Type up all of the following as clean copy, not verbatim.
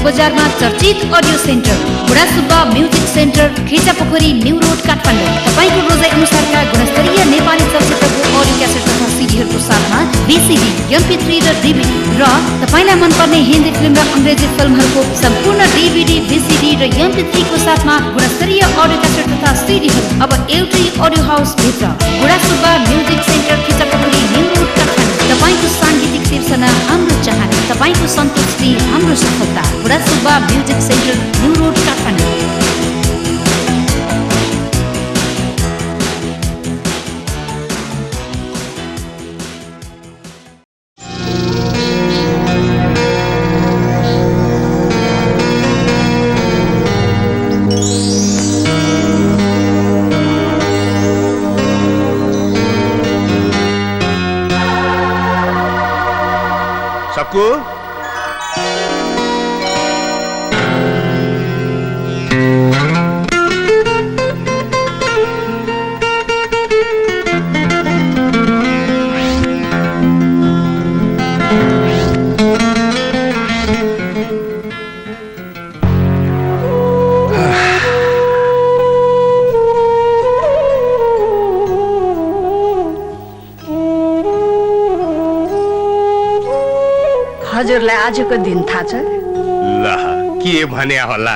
बजारमा चर्चित audio centre Budhasubba music centre Khichapokhari New Road Kathmandu. तपाईको रोजाइ अनुसारका गुणस्तरीय नेपाली चलचित्रको अडियो क्यासेट तथा सिडीहरूको साथमा VCD, MP3 र DVD र तपाईलाई मनपर्ने हिन्दी फिल्म र अंग्रेजी फिल्महरूको सम्पूर्ण DVD, VCD र MP3 को साथमा गुणस्तरीय अडियो क्यासेट तथा सिडीहरू अब एउटै अडियो हाउस भित्र Budhasubba music centre Khichapokhari New Road Kathmandu. तपाईको सांगीतिक सिर्जना हाम्रो चाहना, तपाईको सन्तुष्टि हाम्रो सफलता। Budhasubba music centre New Road Kathmandu. सक्कु हजुरलाई आजको दिन थाहा छ? ल के भने होला,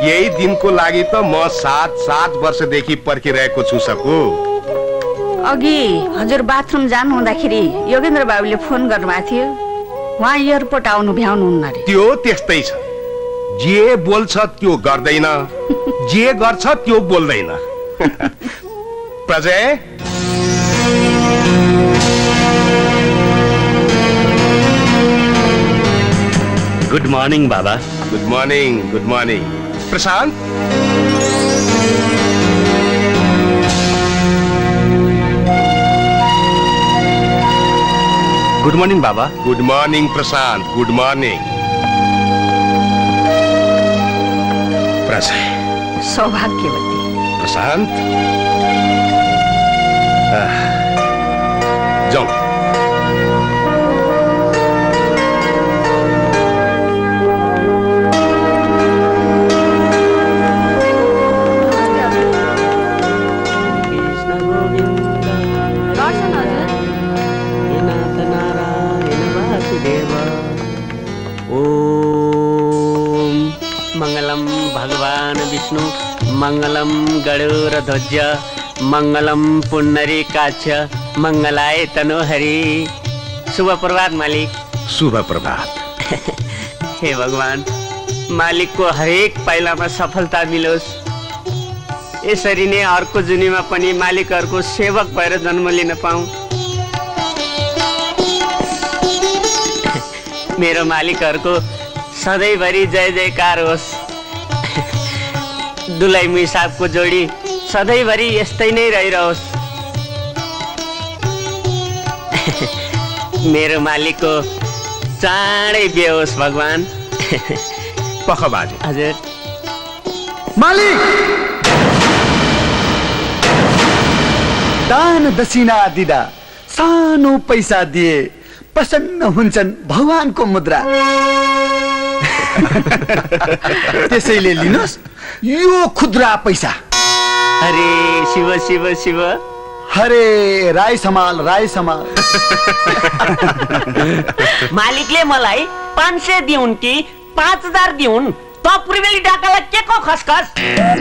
यही दिनको लागि त म 7 वर्षदेखि पर्खिरहेको छु सक्कु। अघि हजुर बाथरुम जानु हुँदाखेरि योगेन्द्र बाबुले फोन गर्नुभएको थियो, उहाँ एयरपोर्ट आउनु भ्याउनुहुन्न रे। त्यो त्यस्तै छ, जे बोल्छ त्यो गर्दैन, जे गर्छ त्यो बोल्दैन। प्रजय गुड मर्निङ बाबा। Good morning, good morning. Prashant good morning बाबा। Good morning Prashant, good morning. Prajay सौभाग्यवती। प्रशान्त जाउँ। मंगलम भगवान विष्णु मंगलम गरुड़ ध्वज मंगलम पुंडरीकाक्ष मंगलाय तनोहरि। शुभ प्रभात मालिक। शुभ प्रभात। हे भगवान, मालिक को हरेक पाइलामा सफलता मिलोस्, यसरी नै अर्को जुनीमा पनि मालिकहरुको सेवक भएर जन्म लिन पाऊँ। मेरो मालिकहरुको सधैँभरि जय जयकार होस्। दुलै मुई साहबको जोडी सधैँभरि यस्तै नै रहिरहोस्। मेरो मालिकको चाँडै बिहे होस् भगवान। पख बाजे। हजुर मालिक, दान दक्षिणा दिँदा सानो पैसा दिए प्रसन्न हुन्छन् भगवानको मुद्रा। त्यसैले लिनुहोस् यो खुद्रा पैसा। अरे शिव शिव शिव। हरे राई समाल, राई समाल। मालिकले मलाई 500 दिउन् कि 5000 दिउन्, त पूर्वेली डाकालाई के को खसखस?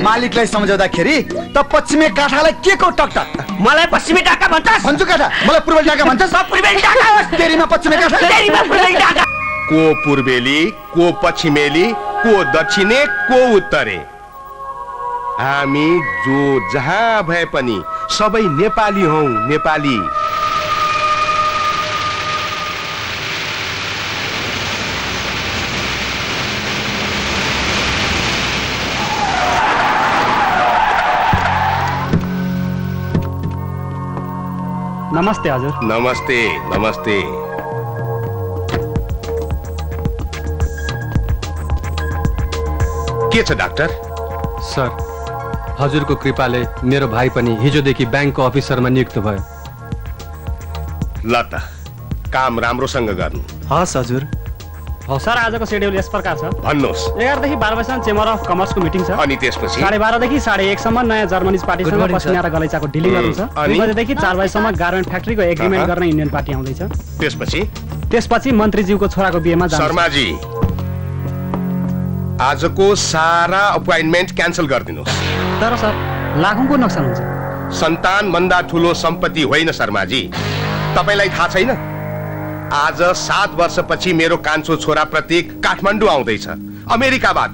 मालिकलाई सम्झाउँदाखेरि त पश्चिमे काठालाई के को टकटक? मलाई पश्चिमी डाका भन्छस्? भन्छु काठा, मलाई पूर्वेली डाका भन्छस्? त पूर्वेली डाका होस्। तेरीमा पश्चिमे काठा, तेरीमा पूर्वेली डाका। को पूर्वेली, को पश्चिमेली, को दक्षिणे, को उत्तरे, हामी जो जहाँ भए पनि सबै नेपाली हौ, नेपाली। नमस्ते हजुर। नमस्ते नमस्ते। के छ डाक्टर? सर, हजुरको कृपाले मेरो भाइ पनि हिजोदेखि ब्याङ्कको अफिसरमा नियुक्त भयो। ल त काम राम्रोसँग गर्नु। हस् हजुर। हो सर, आजको शेड्युल यस प्रकार छ। भन्नुहोस्। 11 देखि 12 बजेसम्म चेम्बर अफ कमर्सको मिटिङ छ। अनि त्यसपछि 12:30 देखि 1:30 सम्म नयाँ जर्मनिज पार्टीसँग पसिना र गलैचाको डिलिङ गर्नु छ। 2 बजेदेखि 4 बजेसम्म गार्मेन्ट फ्याक्ट्रीको एग्रिमेन्ट गर्न इन्डियन पार्टी आउँदैछ। त्यसपछि मन्त्रीज्यूको छोराको बिहेमा जान्छ। शर्माजी, आजको सारा अपोइन्टमेन्ट क्यान्सल गरिदिनुहोस्। तर सर, लाखौंको नोक्सान हुन्छ। सन्तान भन्दा ठुलो सम्पत्ति होइन शर्माजी। तपाईलाई थाहा छैन, आज 7 वर्षपछि मेरो कान्छो छोरा प्रतीक काठमाडौँ आउँदैछ अमेरिकाबाट।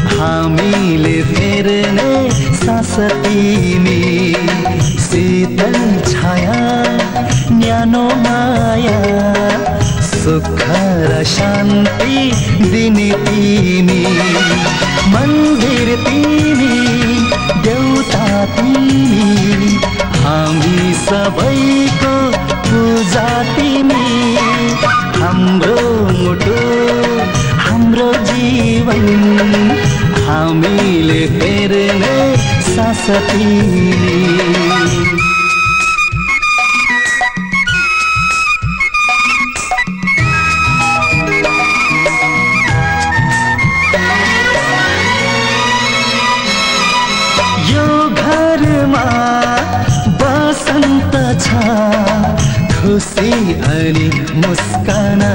हामीले फेर्ने सास तिमी शीतल छाया न्यानो माया सुख र शान्ति दिने तिमी मन्दिर तिमी देउता तिमी हामी सबैको पूजा तिमी हाम्रो मुटु हाम्रो जीवन हामीले फेर्ने सास तिमी यो घरमा बसन्त छ खुसी अनि मुस्कान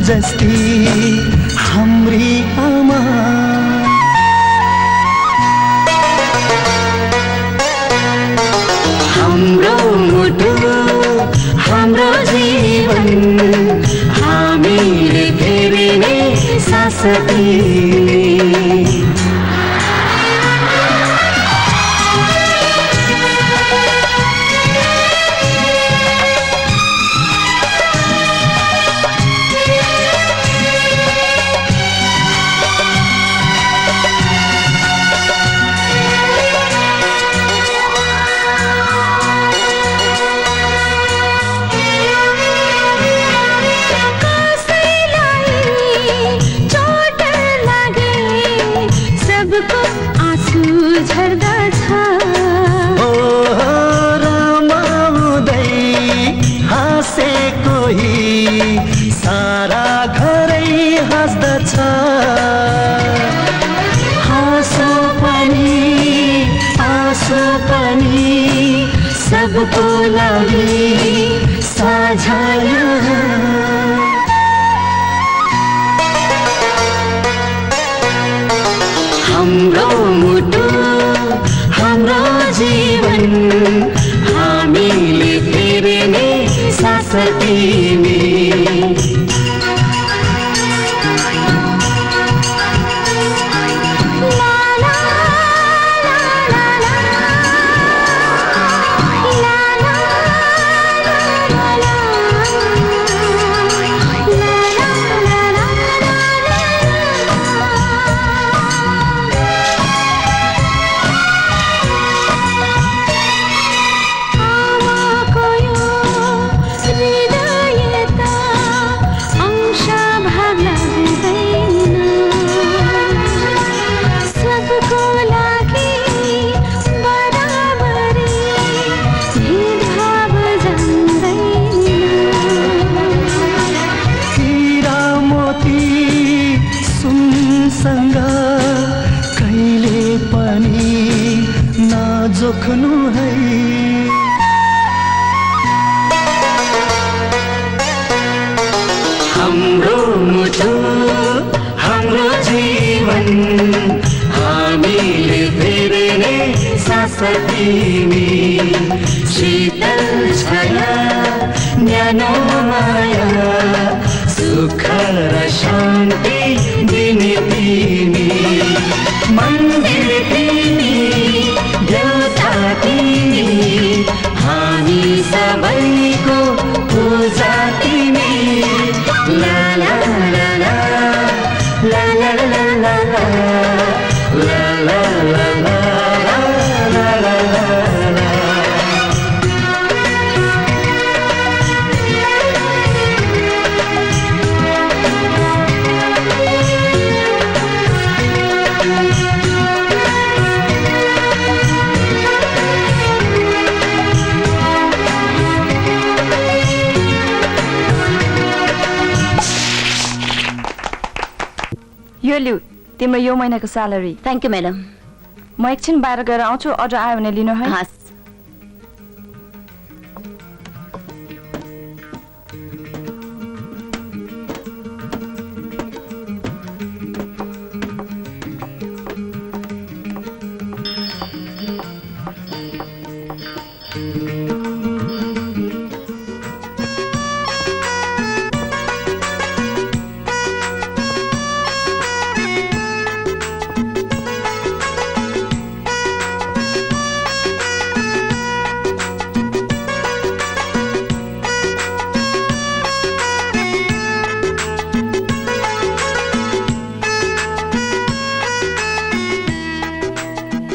जस्ती हाम्री आमा हाम्रो मुटु हाम्रो जीवन हामीले फेर्ने सास तिमी हाँसेको लागि साझा हाम्रो मुटु हाम्रो जीवन हामीले फेर्ने सास तिमी जोख्नु है हाम्रो मुटु हाम्रो जीवन हामीले फेर्ने सास तिमी शीतल छाया न्यानो माया सुख र शान्ति दिने तिमी मन्दिर तिमी देवता तिमी हामी सबैको पूजा तिमी ला ला ला ला ला ला ला ला ला ला ला ला यो लिऊ तिम्रो यो महिनाको स्यालेरी। Thank you madam. म एकछिन बाहिर गएर आउँछु, अर्डर आयो भने लिनु है। हस्।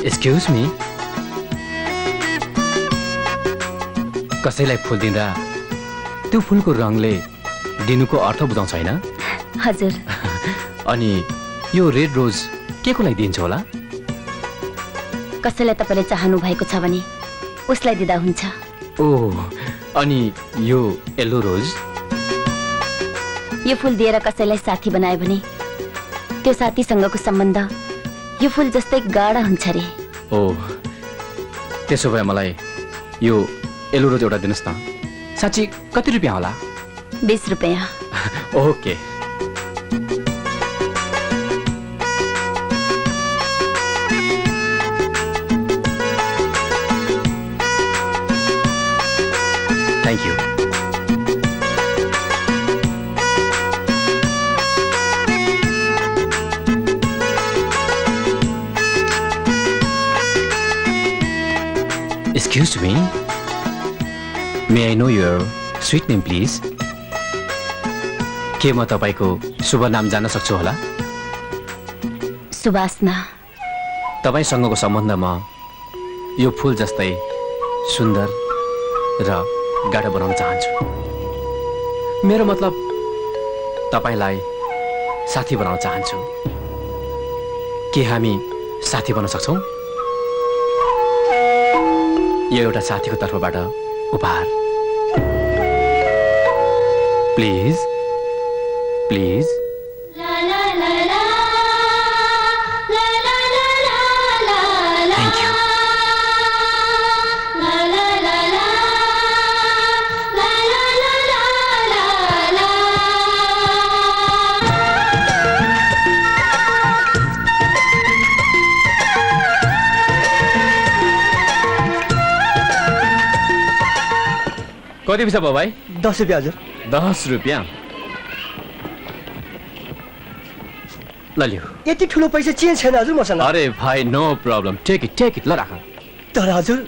एक्सक्यूज मी, कसैलाई फुल दिँदा त्यो फुलको रङले दिनुको अर्थ बुझाउँछ हैन? हजुर। अनि यो रेड रोज केको लागि दिन्छ होला? कसैलाई तपाईले चाहनु भएको छ भने उसलाई दिँदा हुन्छ। ओह, अनि यो येलो रोज? यो फुल दिएर कसैलाई साथी बनायो भने त्यो साथीसँगको सम्बन्ध यो फुल जस्तै गाढा हुन्छ रे। ओह, त्यसो भए मलाई यो येलो रोज एउटा दिनुस् न। साँच्ची कति रुपियाँ होला? 20 रुपियाँ। Okay. Thank you. Excuse me, may I know your sweet name, please? के म तपाईको शुभ नाम जान्न सक्छु होला? सुवासना। तपाईसँगको सम्बन्धमा यो फूल जस्तै सुन्दर र गाढा बनाउन चाहन्छु। मेरो मतलब तपाईलाई साथी बनाउन चाहन्छु। के हामी साथी बन्न सक्छौं? यो एउटा साथीको तर्फबाट उपहार। Please please. Thank you. कति पैसा भयो भाइ? 10 रुपियाँ हजुर। 10 रुपियाँ ल लियो। यति ठुलो पैसा चेन्ज छैन हजुर मसँग। अरे भाइ नो प्रब्लम, टेक इट ल राख। तर हजुर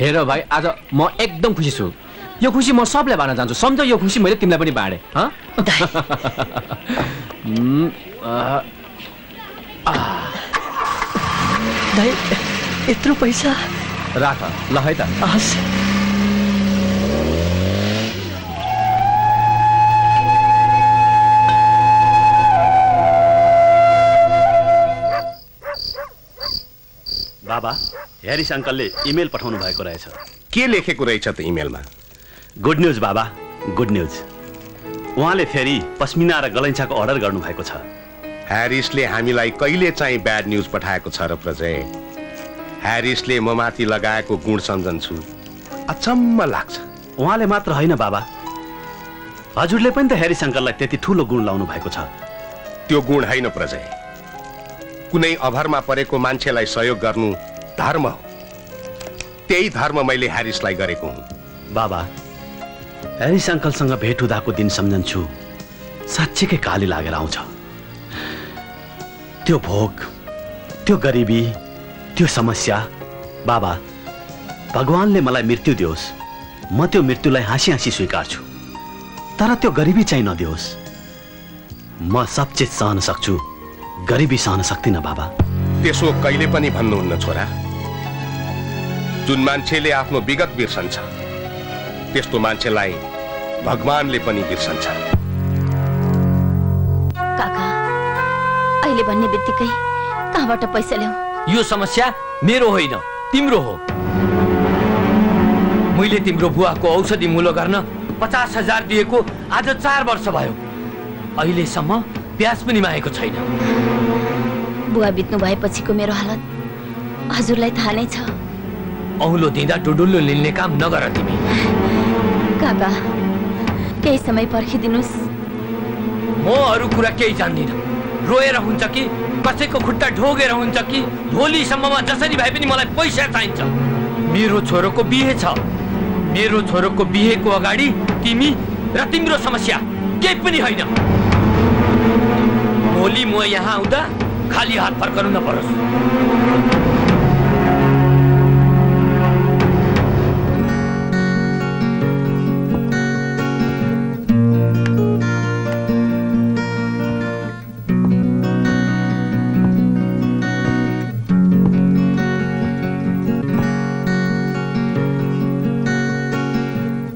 हेर भाइ, आज म एकदम खुसी छु। यो खुसी म सबलाई बाँड्न चाहन्छु। सम्झ, यो खुसी मैले तिमीलाई पनि बाँडे। दाइ यत्रो पैसा राख ल है त। बाबा, ह्यारिस अङ्कलले इमेल पठाउनु भएको रहेछ। के लेखेको रहेछ त इमेलमा? गुड न्युज बाबा, गुड न्युज। उहाँले फेरि पस्मिना र गलैँचाको अर्डर गर्नुभएको छ। ह्यारिसले हामीलाई कहिले चाहिँ ब्याड न्युज पठाएको छ र प्रजय? ह्यारिसले म माथि लगाएको गुण सम्झन्छु, अचम्म लाग्छ। उहाँले मात्र होइन बाबा, हजुरले पनि त ह्यारिस अङ्कललाई त्यति ठुलो गुण लाउनु भएको छ। त्यो गुण होइन प्रजय, कुनै अभरमा परेको मान्छेलाई सहयोग गर्नु धर्म हो। त्यही धर्म मैले ह्यारिसलाई गरेको हुँ। बाबा, ह्यारिस अङ्कलसँग भेट हुँदाको दिन सम्झन्छु, साँच्चीकै काली लागेर आउँछ। त्यो भोग, त्यो गरिबी, त्यो समस्या। बाबा, भगवानले मलाई मृत्यु दियोस्, म त्यो मृत्युलाई हाँसी हाँसी स्वीकार्छु, तर त्यो गरिबी चाहिँ नदियोस्। म सब चिज सहन सक्छु, गरिबी सहन सक्दिनँ बाबा। त्यसो कहिले पनि भन्नुहुन्न छोरा। जुन मान्छेले आफ्नो विगत बिर्सन्छ, त्यस्तो मान्छेलाई भगवानले पनि बिर्सन्छ। काका, अहिले भन्ने बित्तिकै कहाँबाट पैसा ल्याऊ? यो समस्या मेरो होइन, तिम्रो हो। मैले तिम्रो बुवाको औषधि मूल्य गर्न 50,000 दिएको आज 4 वर्ष भयो। अहिलेसम्म ब्याज पनि मागेको छैन। बुवा बित्नु भएपछिको मेरो हालत हजुरलाई थाहा नै छ। औलो दिँदा डुडुल्लो लिल्ने काम नगर तिमी। काका, केही समय पर्खिदिनुस्। म अरू कुरा केही जान्दिन। रोएर हुन्छ कि कसैको खुट्टा ढोगेर हुन्छ कि भोलिसम्ममा जसरी भए पनि मलाई पैसा चाहिन्छ। मेरो छोरोको बिहे छ। मेरो छोरोको बिहेको अगाडि तिमी र तिम्रो समस्या केही पनि होइन। भोलि म यहाँ आउँदा खाली हात फर्कनु नपरोस्।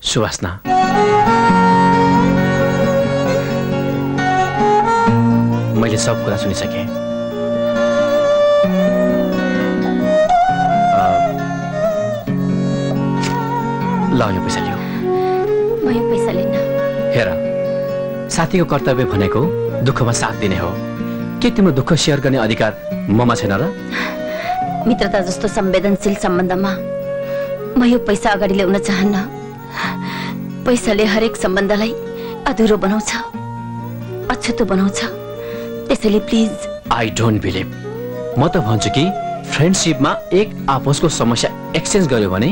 सुवासना, मैले सब कुरा सुनिसकेँ। ल यो पैसा लियो। म यो पैसा लिन्न। हेर, साथीको कर्तव्य भनेको दुःखमा साथ दिने हो। के तिम्रो दुःख सेयर गर्ने अधिकार ममा छैन र? मित्रता जस्तो संवेदनशील सम्बन्धमा म यो पैसा अगाडि ल्याउन चाहन्न। पैसाले हरेक सम्बन्धलाई अधुरो बनाउँछ, अछुतो बनाउँछ। त्यसैले प्लिज। I don't believe. म त भन्छु कि फ्रेन्डसिपमा एक आपसको समस्या एक्सचेन्ज गर्यो भने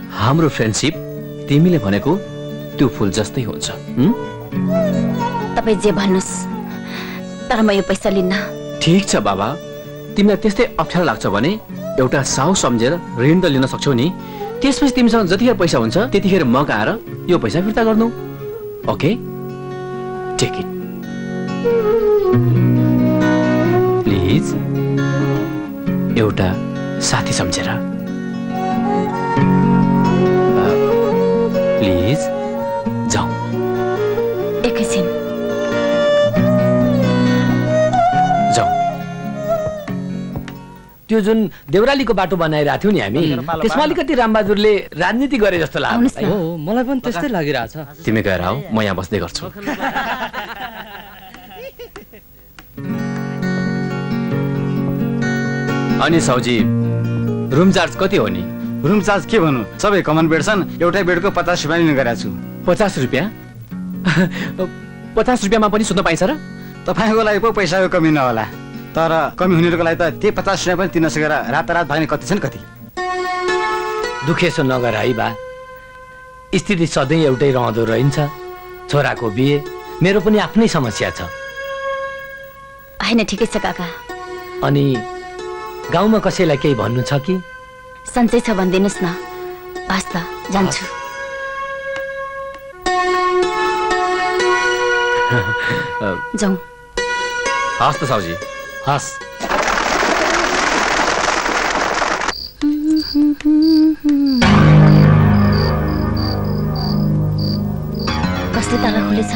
हाम्रो फ्रेन्डसिप तिमीले भनेको त्यो फुल जस्तै हुन्छ। तपाईँ जे भन्नुहोस्, तर म यो पैसा लिन्न। ठिक छ बाबा, तिमीलाई त्यस्तै अप्ठ्यारो लाग्छ भने एउटा साउ सम्झेर ऋण त लिन सक्छौ नि। त्यसपछि तिमीसँग जतिखेर पैसा हुन्छ त्यतिखेर म आएर यो पैसा फिर्ता गर्नु। Okay, take it please. एउटा साथी सम्झेर प्लिज जाऊ। एकैछिन जाऊ। त्यो जुन देउरालीको बाटो बनाइरहेको थियौ नि हामी, त्यसमा अलिकति रामबहादुरले राजनीति गरे जस्तो लाग्छ। हो, मलाई पनि त्यस्तै लागिरहेछ। तिमी गएर आऊ, म यहाँ बस्दै गर्छु। अनि साउजी, रुम चार्ज कति हो नि? रुम चार्ज के भन्नु, सबै कमन बेड छन्। एउटै बेडको 50 रुपियाँ लिने गरेको छु। 50 रुपियाँ? 50 रुपियाँमा पनि सुत्न पाइन्छ र? तपाईँको लागि पो पैसाको कमी नहोला, तर कमी हुनेहरूको लागि त त्यही 50 रुपियाँ पनि तिर्न सकेर रातारात भाग्ने कति छन् कति। दुखेसो नगर है बा। स्थिति सधैँ एउटै रहँदो रहन्छ। छोराको बिहे, मेरो पनि आफ्नै समस्या छ। हैन, ठिकै छ काका। अनि गाउँमा कसैलाई केही भन्नु छ कि? सन्चै छ भनिदिनुहोस् न। हस् त, जान्छु। जाउँ। हस् त साउजी। हस्। कसले ताला खोलेछ?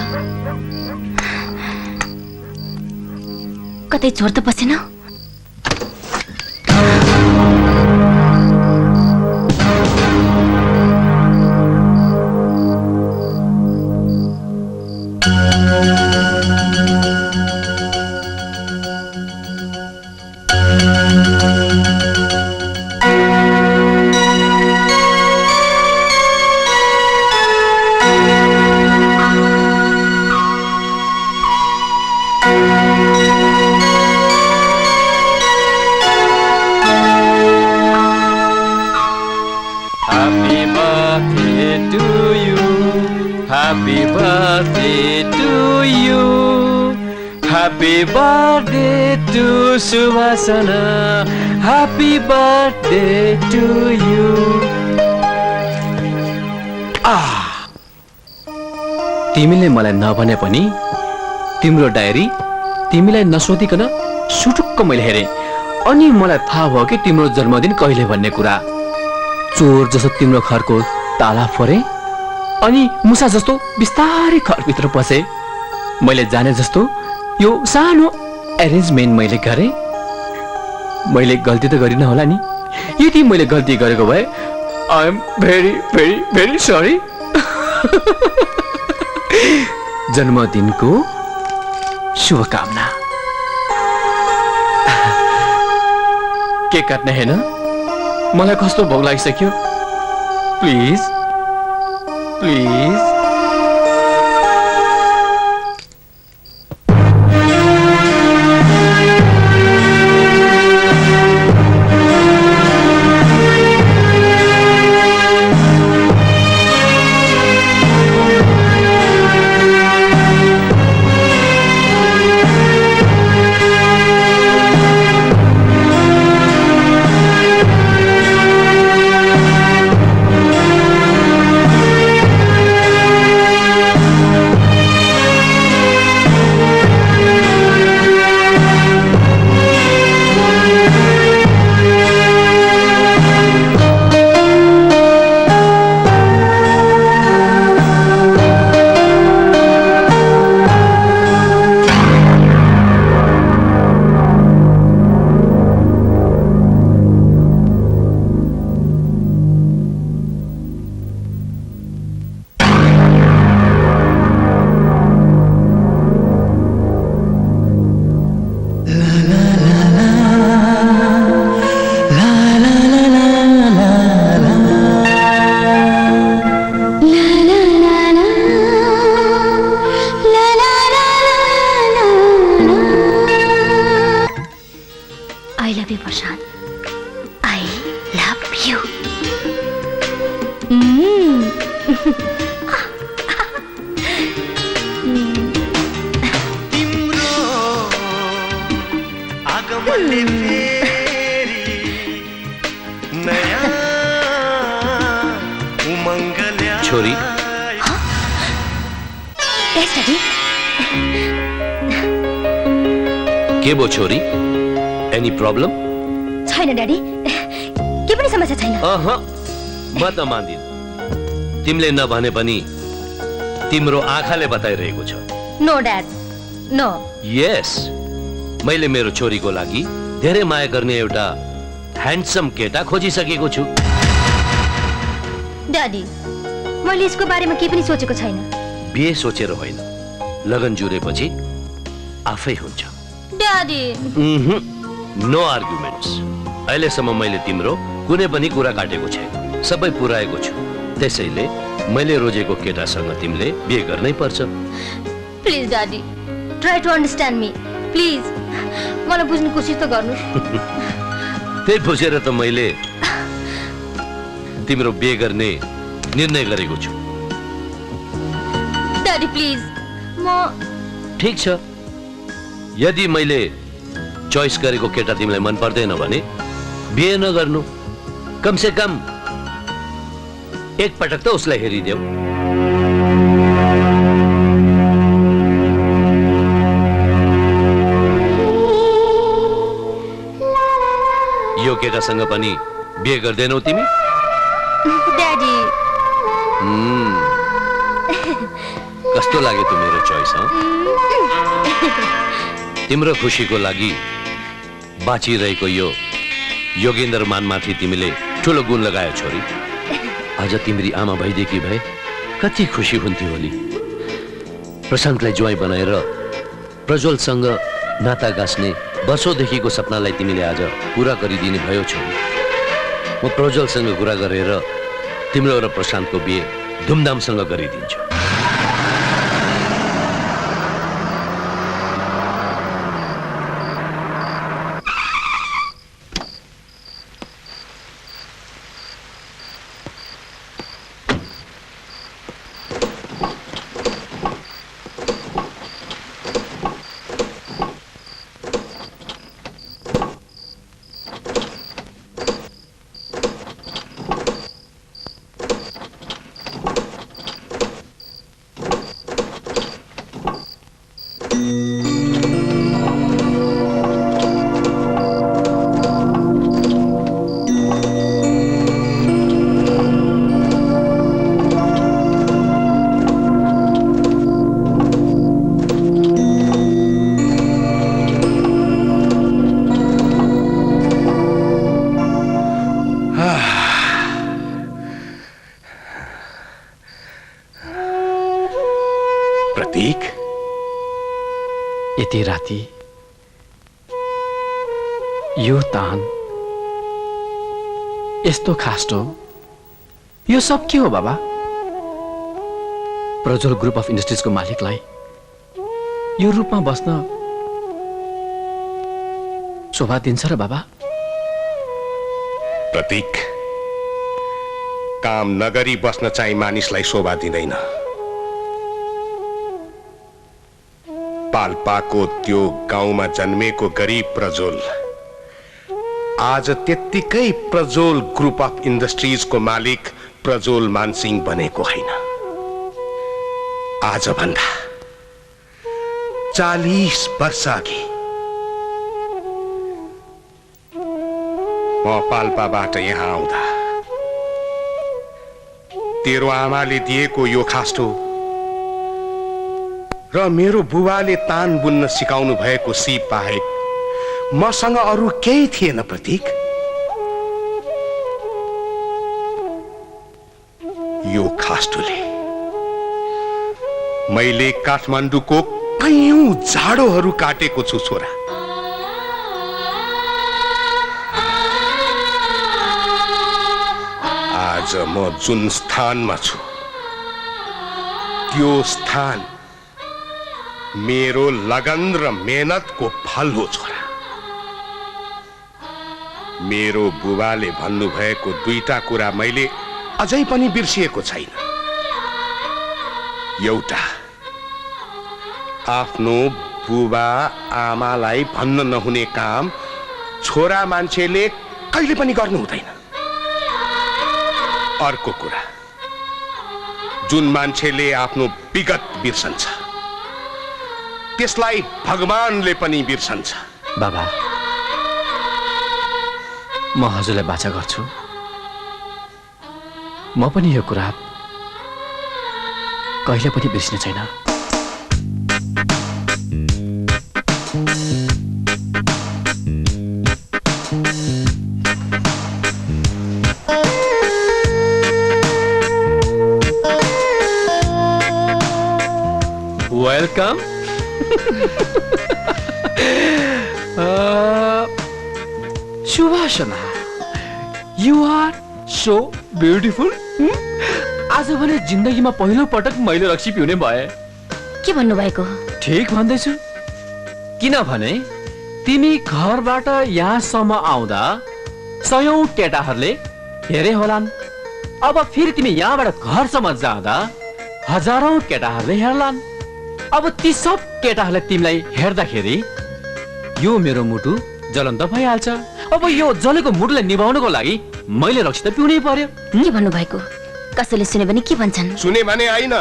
कतै चोर त पसेन? Happy birthday to Suhasana. Happy birthday to you. तिमीले मलाई नभने पनि तिम्रो डायरी तिमीलाई नसोधिकन सुटुक्क मैले हेरेँ। अनि मलाई थाहा भयो कि तिम्रो जन्मदिन कहिले भन्ने कुरा। चोर जस्तो तिम्रो घरको ताला फोरे अनि मुसा जस्तो बिस्तारै घरभित्र पसे। मैले जाने जस्तो यो सानो एरेन्जमेन्ट मैले गरेँ। मैले गल्ती त गरिन होला नि? यदि मैले गल्ती गरेको भए I am very very very sorry. जन्मदिनको शुभकामना। केक काट्ने हैन? मलाई कस्तो भोक लागिसक्यो। Please please. छोरी के भो छोरी? Any problem? छैन ड्याडी, के पनि समस्या छैन। म त मान्दिन। तिमीले नभने पनि तिम्रो आँखाले बताइरहेको छ। No dad, no. यस, मैले मेरो छोरीको लागि धेरै माया गर्ने एउटा ह्यान्डसम केटा खोजिसकेको छु। ड्याडी, मैले यसको बारेमा के पनि सोचेको छैन। बिहे सोचेर होइन, लगन जुरेपछि आफै हुन्छ। Daddy, no arguments. अहिलेसम्म मैले तिम्रो कुनै पनि कुरा काटेको छैन, सबै पुराएको छु। त्यसैले मैले रोजेको केटासँग तिमीले बिहे गर्नै पर्छ। Please daddy, try to understand me please. मलाई बुझ्ने कोसिस त गर्नु। त्यही बुझेर त मैले तिम्रो बिहे गर्ने निर्णय गरेको छु। ड्याडी प्लिज म ठीक छ यदि मैले चोइस गरेको केटा तिमीलाई मन पर्दैन भने बिहे नगर्नु कम से कम एक पटक त उसलाई हेरिदेऊ यो केटासँग पनि बिहे गर्दैनौ तिमी ड्याडी कस्तो लाग्यो त मेरो चोइस तिम्रो खुसीको लागि बाँचिरहेको यो योगेन्द्र मानमाथि तिमीले ठुलो गुण लगायो छोरी आज तिम्री आमा भइदिएकी भए कति खुसी हुन्थ्यो होली प्रशान्तलाई ज्वाइँ बनाएर प्रज्वलसँग नाता गाँस्ने वर्षौंदेखिको सपनालाई तिमीले आज पूरा गरिदिने भयो छोरी म प्रज्वलसँग कुरा गरेर तिम्रो र प्रशान्तको बिहे धुमधामसँग गरिदिन्छु यति राति यो तान यस्तो खास्टो यो सब के हो बाबा प्रज्वल ग्रुप अफ इन्डस्ट्रिजको मालिकलाई यो रूपमा बस्न शोभा दिन्छ र बाबा प्रतीक काम नगरी बस्न चाहिँ मानिसलाई शोभा दिँदैन पाल्पाको त्यो गाउँमा जन्मेको गरिब प्रज्वल आज त्यत्तिकै प्रज्वल ग्रुप अफ इन्डस्ट्रिजको मालिक प्रज्वल मानसिंह बनेको होइन आज भन्दा 40 वर्ष अघि म पाल्पाबाट यहाँ आउँदा तेरो आमाले दिएको यो खास्टो र मेरो बुबाले तान बुन्न सिकाउनु भएको सिप बाहेक मसँग अरू केही थिएन प्रतीक यो खास्टोले मैले काठमाडौँको कयौं झाडोहरू काटेको छु छोरा आज म जुन स्थानमा छु त्यो स्थान मेरो लगन र मेहनतको फल हो छोरा मेरो बुबाले भन्नुभएको दुईटा कुरा मैले अझै पनि बिर्सिएको छैन एउटा आफ्नो बुबा आमालाई भन्न नहुने काम छोरा मान्छेले कहिले पनि गर्नु हुँदैन अर्को कुरा जुन मान्छेले आफ्नो विगत बिर्सन्छ त्यसलाई भगवानले पनि बिर्सन्छ बाबा म हजुरलाई बाचा गर्छु म पनि यो कुरा कहिले पनि बिर्सिने छैन welcome Subhashana you are so beautiful आज भने जिन्दगीमा पहिलो पटक मैले रक्सी पिउने भए के भन्नु भएको ठीक भन्दैछु किनभने तिमी घरबाट यहाँसम्म आउँदा सयौं केटाहरूले हेरे होलान् अब फेरि तिमी यहाँबाट घरसम्म जाँदा हजारौं केटाहरूले हेर्लान्। अब ती सब केटाहरूले तिमीलाई हेर्दाखेरि यो मेरो मुटु जलन्त भइहाल्छ। अब यो जलेको मुटुलाई निभाउनको लागि मैले रक्सी त पिउनै पर्यो। के भन्नु भएको? कसैले सुने भने के भन्छन्? सुने भने होइन,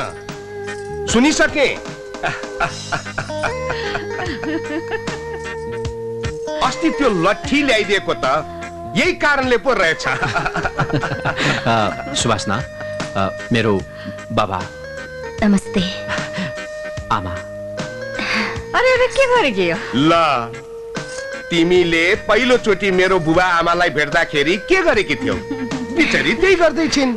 सुनिसके। अस्ति त्यो लट्ठी ल्याइदिएको त यही कारणले पो रहेछ। सुभाषना, मेरो बाबा। नमस्ते। आमा। अरे के गरेकी यो? ल, तिमीले पहिलोचोटि मेरो बुबा आमालाई भेट्दाखेरि के गरेकी थियौ? बिचरी त्यही गर्दै छिन्।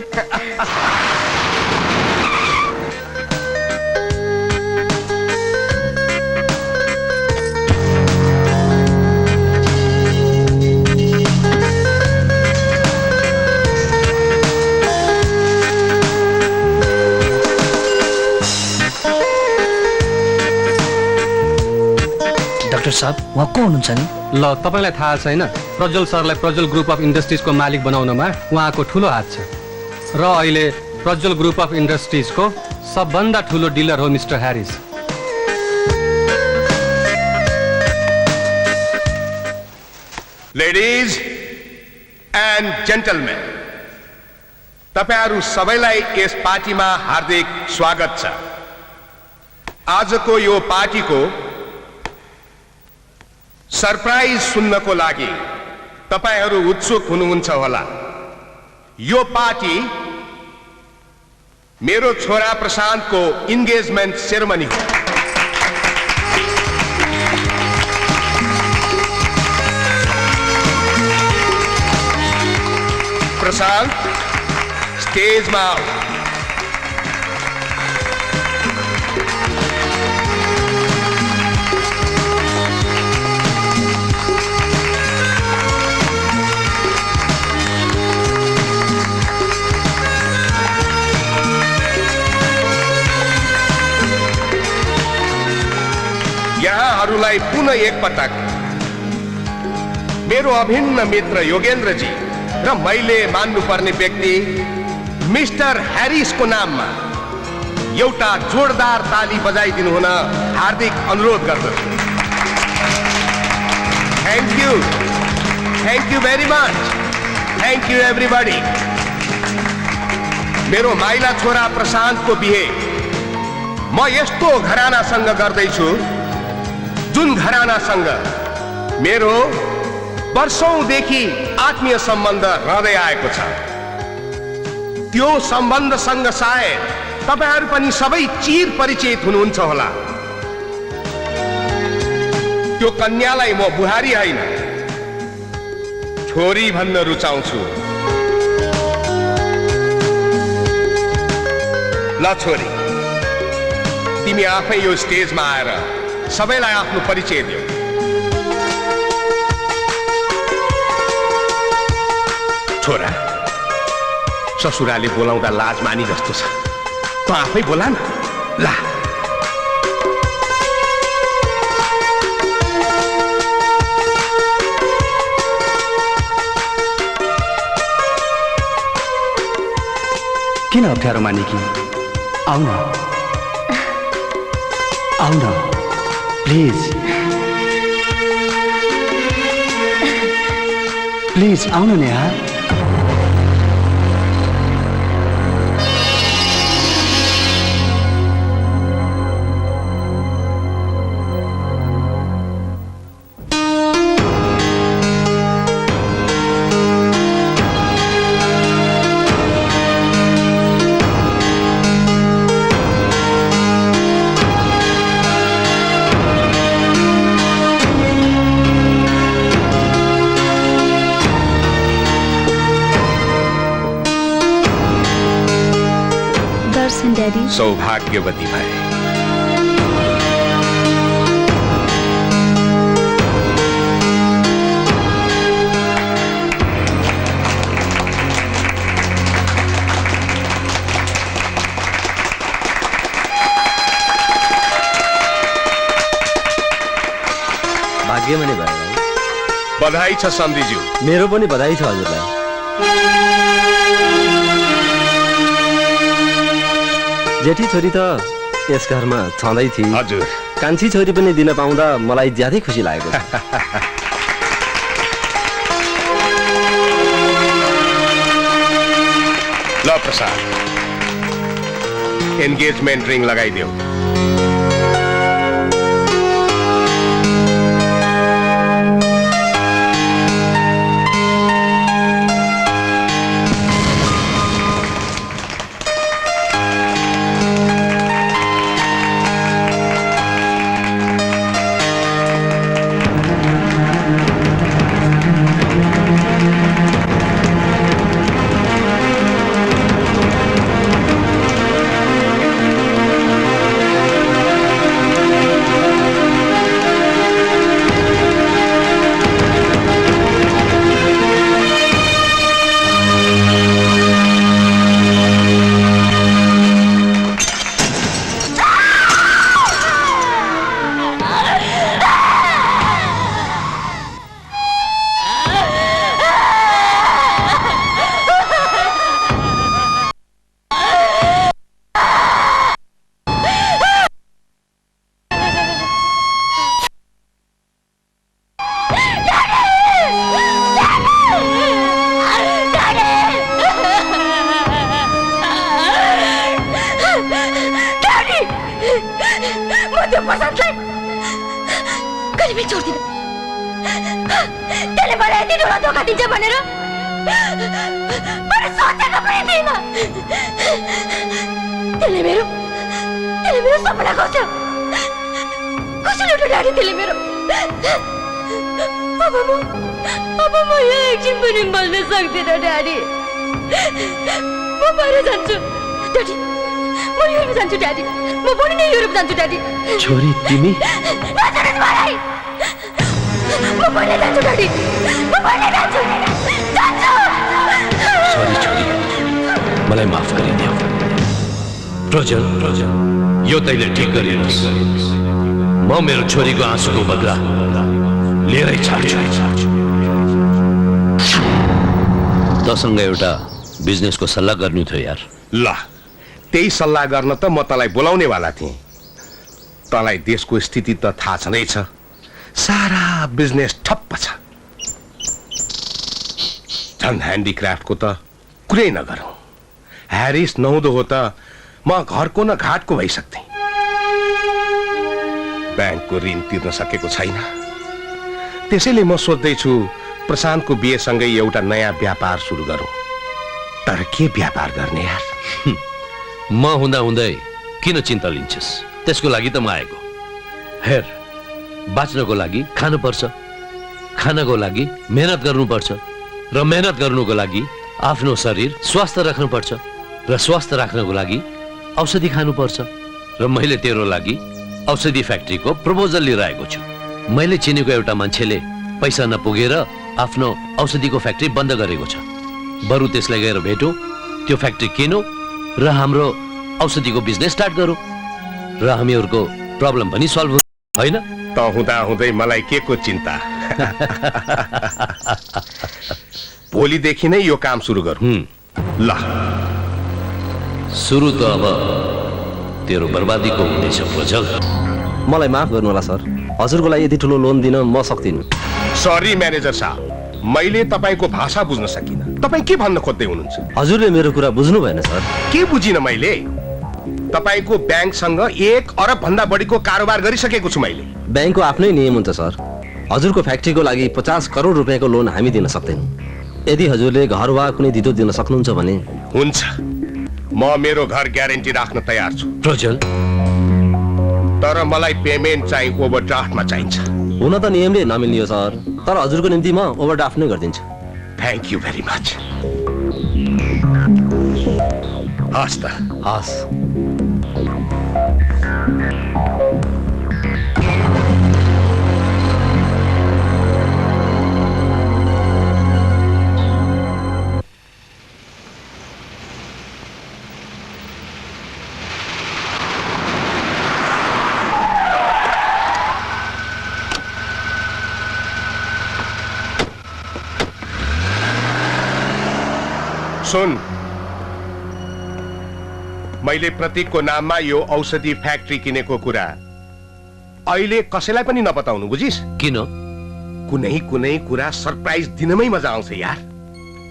डाक्टर साहब, उहाँ को हुनुहुन्छ नि? ल, तपाईँलाई थाहा छैन? प्रज्वल सरलाई प्रज्वल ग्रुप अफ इन्डस्ट्रिजको मालिक बनाउनमा उहाँको ठुलो हात छ र अहिले प्रज्वल ग्रुप अफ इन्डस्ट्रिजको सबभन्दा ठुलो डिलर हो mister Harris. Ladies and gentlemen, तपाईहरू सबैलाई यस पार्टीमा हार्दिक स्वागत छ। आजको यो पार्टीको सरप्राइज सुन्नको लागि तपाईहरू उत्सुक हुनुहुन्छ होला। यो पार्टी मेरो छोरा प्रशान्तको इन्गेजमेन्ट सेरेमनी हो। प्रशांत, स्टेजमा आओ। यहाँहरूलाई पुनः एक पटक मेरो अभिन्न मित्र योगेन्द्रजी र मैले मान्नुपर्ने व्यक्ति मिस्टर ह्यारिसको नाममा एउटा जोरदार ताली बजाइदिनु हुन हार्दिक अनुरोध गर्दछु। Thank you very much. Thank you everybody. मेरो माइला छोरा प्रशान्तको बिहे म यस्तो घरानासँग गर्दैछु जुन घरानासँग मेरो वर्षौंदेखि आत्मीय सम्बन्ध रहँदै आएको छ। त्यो सम्बन्धसँग सायद तपाईहरू पनि सबै चिर परिचित हुनुहुन्छ होला। त्यो कन्यालाई म बुहारी होइन, छोरी भन्न रुचाउँछु। ल छोरी, तिमी आफै यो स्टेजमा आएर सबैलाई आफ्नो परिचय दियो। छोरा, ससुराले बोलाउँदा लाज मानी जस्तो छ, त आफै बोला न। ला, किन अप्ठ्यारो मानेकी? आउ न, आउ न प्लिज, प्लिज आउ न नेहा। सौभाग्यवती भए। भाग्यमानी भयो। बधाई छ सम्धीज्यू। मेरो पनि बधाई छ हजुरलाई। जेठी छोरी त यस घरमा छँदै थिए। हजुर। कान्छी छोरी पनि दिन पाउँदा मलाई ज्यादै खुसी लागेको छ। ल प्रसाद, एन्गेजमेन्ट रिङ लगाइदेऊ। छोरी तिमी सरी छोरी, मलाई माफ गरिदेऊ। प्रजल, यो तैँले ठिक गरिनुहोस्। म मेरो छोरीको आँसुको बदला लिएरै छाड्छु। तसँग एउटा बिजनेसको सल्लाह गर्नु थियो यार। ल, त्यही सल्लाह गर्न त म तँलाई बोलाउने वाला थिएँ। तँलाई देशको स्थिति त थाहा छँदैछ, सारा बिजनेस ठप्प छ। झन् ह्यान्डिक्राफ्टको त कुरै नगरौँ। ह्यारिस नहुँदो हो त म घरको न घाटको भइसक्थे। ब्याङ्कको ऋण तिर्न सकेको छैन। त्यसैले म सोच्दैछु प्रशान्तको बिहेसँगै एउटा नयाँ व्यापार सुरु गरौँ। तर के व्यापार गर्ने यार? म हुँदा हुँदै किन चिन्ता लिन्छस्? त्यसको लागि त म आएको। हेर, बाँच्नको लागि खानुपर्छ, खानको लागि मेहनत गर्नुपर्छ, र मेहनत गर्नुको लागि आफ्नो शरीर स्वस्थ राख्नुपर्छ, र स्वस्थ राख्नको लागि औषधि खानुपर्छ। र मैले तेरो लागि औषधि फ्याक्ट्रीको प्रपोजल लिएर आएको छु। मैले चिनेको एउटा मान्छेले पैसा नपुगेर आफ्नो औषधिको फ्याक्ट्री बन्द गरेको छ। बरु त्यसलाई गएर भेटौँ, त्यो फ्याक्ट्री किनौँ र हाम्रो औषधिको बिजनेस स्टार्ट गरौँ, र हामीहरूको प्रब्लम पनि सल्भ होइन। त हुँदा हुँदै मलाई के को चिन्ता? भोलिदेखि नै यो काम सुरु गरौँ। ल, सुरु त अब तेरो बर्बादीको हुँदैछ प्रजल। मलाई माफ गर्नु होला सर, हजुरको लागि यति ठुलो लोन दिन म सक्दिनँ। सरी म्यानेजर साहब, मैले तपाईँको भाषा बुझ्न सकिनँ। तपाईँ के भन्न खोज्दै हुनुहुन्छ? हजुरले मेरो कुरा बुझ्नु भएन सर। के बुझिनँ मैले? तपाईँको ब्याङ्कसँग 1 अरब भन्दा बढीको कारोबार गरिसकेको छु मैले। ब्याङ्कको आफ्नै नियम हुन्छ सर। हजुरको फ्याक्ट्रीको लागि 50 करोड रुपियाँको लोन हामी दिन सक्दैनौँ। यदि हजुरले घर वा कुनै धितो दिन सक्नुहुन्छ भने हुन्छ, म मेरो घर ग्यारेन्टी राख्न तयार छु। प्रजल, तर मलाई पेमेन्ट चाहिँ ओभरड्राफ्टमा चाहिन्छ। हुन त नियमले नमिल्ने हो सर, तर हजुरको निम्ति म ओभरड्राफ्ट नै गरिदिन्छु। Thank you very much. हस् त, हस्। सुन, मैले प्रतीकको नाममा यो औषधि फ्याक्ट्री किनेको कुरा अहिले कसैलाई पनि नबताउनु, बुझिस? किन? कुनै कुनै कुरा सरप्राइज दिनमै मजा आउँछ यार।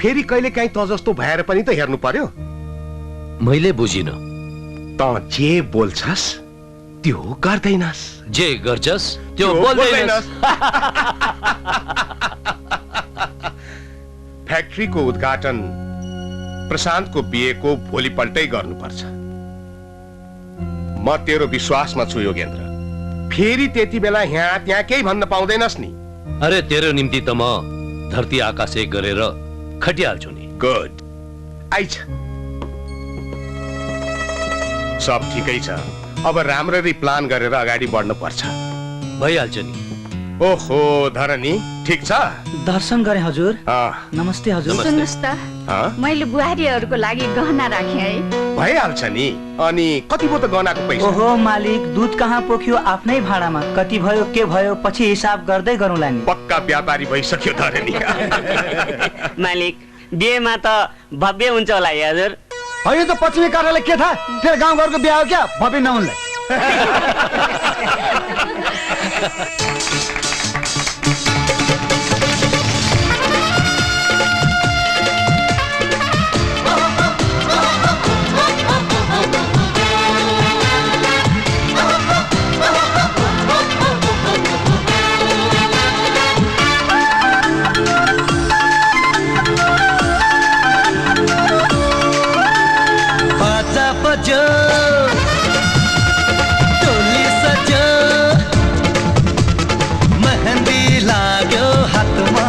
फेरि कहिले काहीँ त जस्तो भएर पनि त हेर्नु पर्यो। मैले बुझिन। त जे बोल्छस् त्यो गर्दैनस्, जे गर्छस् त्यो बोल्दैनस्। फ्याक्ट्रीको उद्घाटन प्रशान्तको बिहेको भोलिपल्टै गर्नुपर्छ। म तेरो विश्वासमा छु योगेन्द्र। फेरि त्यति बेला यहाँ त्यहाँ केही भन्न पाउँदैनस् नि। अरे तेरो निम्ति त म धरती आकाश एक गरेर खटिहाल्छु नि। गुड, आइछ। सब ठिकै छ। अब राम्ररी प्लान गरेर अगाडि बढ्नु पर्छ। भइहाल्छ नि। ओहो धरनी, ठिक छ? दर्शन गरे हजुर। नमस्ते हजुर। सुन्नुहोस् त, मैले बुहारीहरूको लागि गहना राखेँ है। भइहाल्छ नि। अनि कति भयो त गहनाको पैसा? ओहो मालिक, दुध कहाँ पोख्यो आफ्नै भाडामा। कति भयो के भयो पछि हिसाब गर्दै गरौँला नि। पक्का व्यापारी भइसक्यो धरनी। मालिक, बिहेमा त भव्य हुन्छ होला हजुर। होइन त पश्चिमी कार्यालय के थाहा, फेरि गाउँघरको बिहा हो क्या, भव्य नहुन्लाई। टोली सजो, मेहंदी लाग्यो हातमा।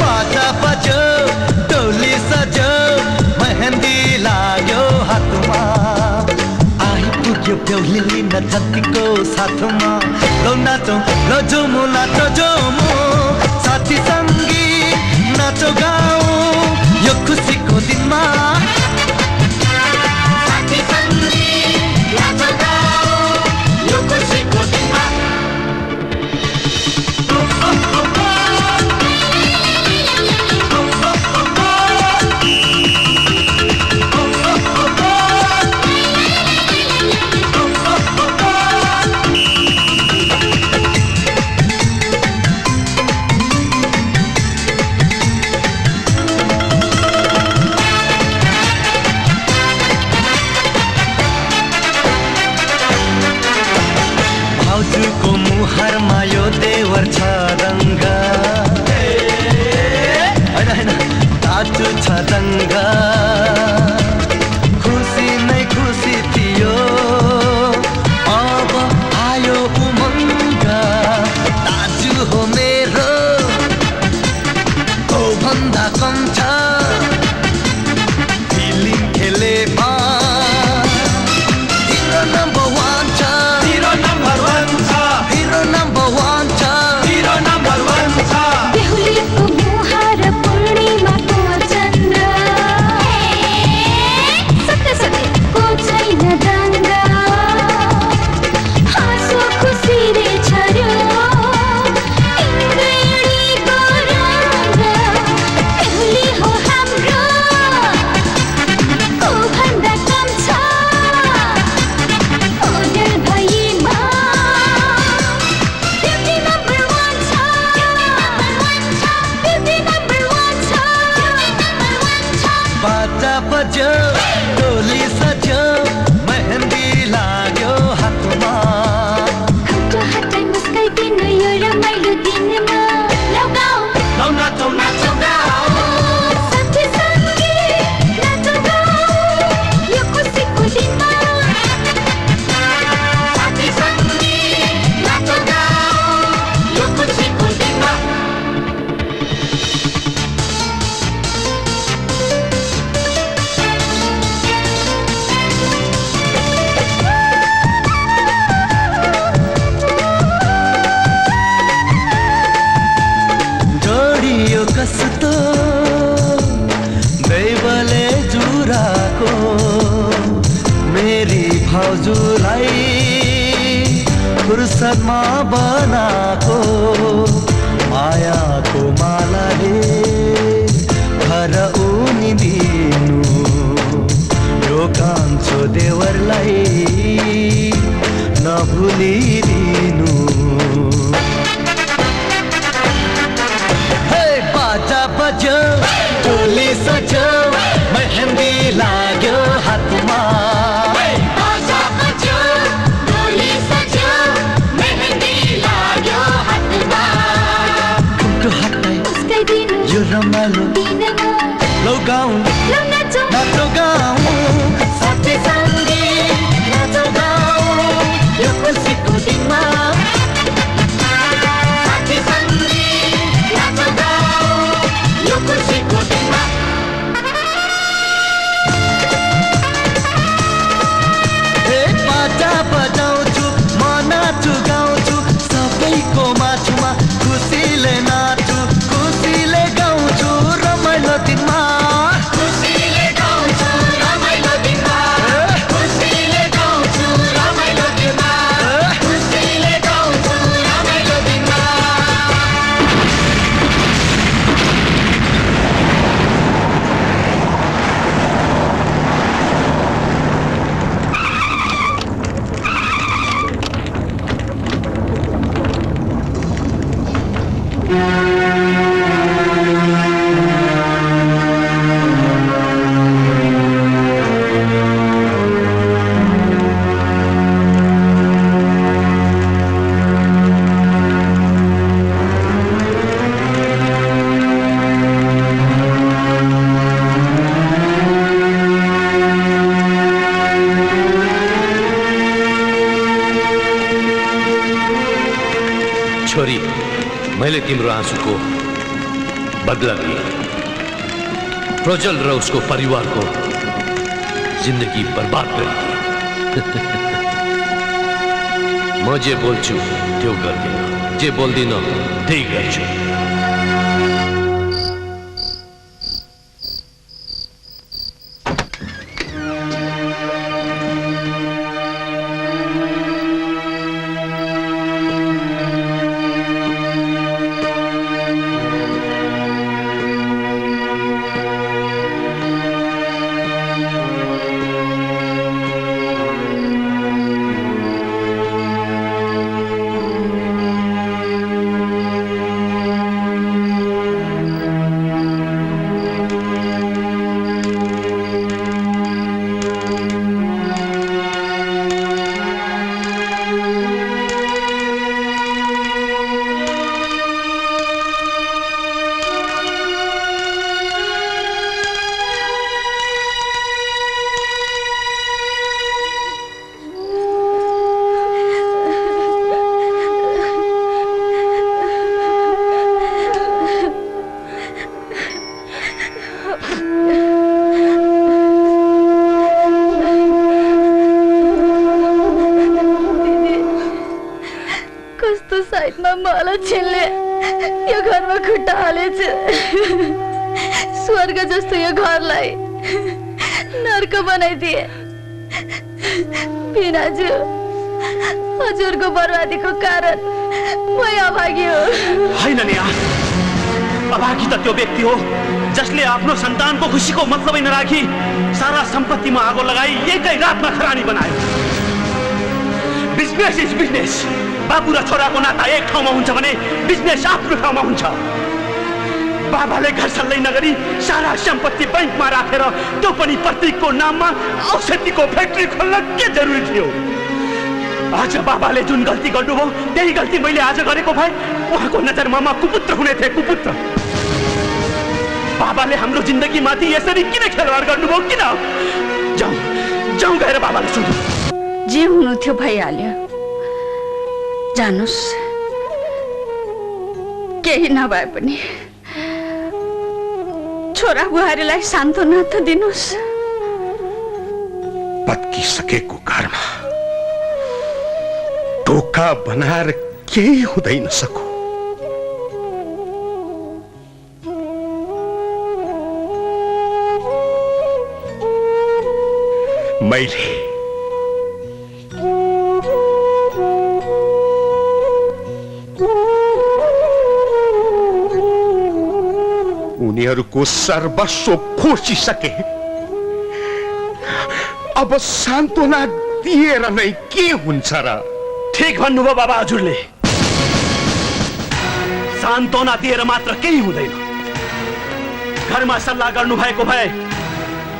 बाजा बजो, टोली सजो, मेहंदी लाग्यो हातमा। आइपुग्यो बेहुली लिन जतिको साथमा। लो नाचौँ, लो झुमु, नाचो झुमु, साथी सङ्गी नाचो गाउँ यो खुसीको दिनमा। साथी सङ्गी नाचो गाउँ यो खुसीको दिनमा। भाउजूको मुहारमा यो देवर छ रङ्ग। होइन होइन, दाजु छ दङ्ग। खुसी नै खुसी थियो, अब आयो उमङ्ग। दाजु हो मेरो, ओ भन्दा कम छ। फिल्म खेलेमा हिरो नम्बर वान छ। हिरो नम्बर वान छ। हिरो नम्बर वान छ। हिरो नम्बर वान छ। बेहुलीको मुहार पूर्णिमाको चन्द्र। सत्य सत्यको छैन दङ्ग। हाँसो खुसी रे छर्यो इन्द्रेणीको रङ्ग। बेहुली हो हाम्रो, को भन्दा कम छ। ओडर भइमा ब्युटी नम्बर वान छ। ब्युटी नम्बर वान छ। बाजा बज्यो, टोली सज्यो, मेहन्दी लाग्यो हातमा। खौटो हटाई मुस्काइदिनु यो रमाइलो दिनमा। लौ गाउँ, लौ नाचौँ, नाचौँ गाउँ। साथी सङ्गी नाचौ गाउँ यो खुसीको दिनमा। साथी सङ्गी नाचौँ गाउँ यो खुसीको दिनमा। जोडियो कस्तो दैवले जुराको। मेरी भाउजूलाई फुर्सदमा बनाको। मायाको मालाले घर उनी कान्छो देवरलाई नभुलिदिनु। हे बाजा बज्यो टोली सज्यो मेहन्दी लाग्यो हातमा। बाजा बज्यो टोली सज्यो मेहन्दी लाग्यो हातमा। कुकुर हटाई मुस्काइदिनु यो रमाइलो दिनमा। लौ गाउँ लौ नाचौ नाचौ गाउँ साथी सङ्गी नाचौ गाउँ यो खुसीको दिनमा। साथी सङ्गी नाचौ गाउँ यो खुसीको दिनमा। हे बाजा बजाउँछु म नाच्छु गाउँछु सबैको माझमा खुसीले नाच्छु खुसीले गाउँछु रमाइलो दिनमा। खुसीले गाउँछु रमाइलो दिनमा। खुसीले गाउँछु रमाइलो दिनमा। खुसीले गाउँछु रमाइलो दिनमा। छोरी, मैले तिम्रो आँसुको बदला लिएँ। प्रज्वल र उसको परिवारको जिन्दगी बर्बाद गरिदिए। म जे बोल्छु त्यो गर्दिन, जे बोल्दिन त्यही गर्छु। साइडमा मलाई छिल्ले यो घरमा खुट्टा हालेछ। स्वर्ग जस्तो यो घरलाई नर्क बनाइदिए। बिनाजु हजुरको बर्बादीको कारण म अभागी हो। होइन नि, अभागी त त्यो व्यक्ति हो जसले आफ्नो सन्तानको खुसीको मतलबै नराखी सारा सम्पत्तिमा आगो लगाई एकै रातमा खरानी बनायो। Business is business. बाबु र छोराको नाता एक ठाउँमा हुन्छ भने बिजनेस आफ्नो ठाउँमा हुन्छ। बाबाले घर सल्लाइ नगरी सारा सम्पत्ति बैंकमा राखेर त्यो पनि प्रतीकको नाममा औषधिको फ्याक्ट्री खोल्न के जरुरी थियो? आज बाबाले जुन गल्ती गर्नुभयो त्यही गल्ती मैले आज गरेको भए उहाँको नजरमा म कुपुत्र हुने थिएँ, कुपुत्र। बाबाले हाम्रो जिन्दगीमाथि यसरी किन खेलवाड गर्नुभयो? किन? जाउँ जाउँ गएर बाबाले सोधौँ। जे हुनु थियो भइहाल्यो, जानुस्। केही नभए पनि छोरा बुहारीलाई सान्त्वना त दिनुस्। पत्किसकेको घरमा ढोका बनाएर केही हुँदैन सकु। मैले उनीहरूको सर्वस्व खोसिसके। अब सान्त्वना दिएर नै के हुन्छ र? ठीक भन्नुभयो बाबा हजुरले। सान्त्वना दिएर मात्र केही हुँदैन। घरमा सल्लाह गर्नु भएको भए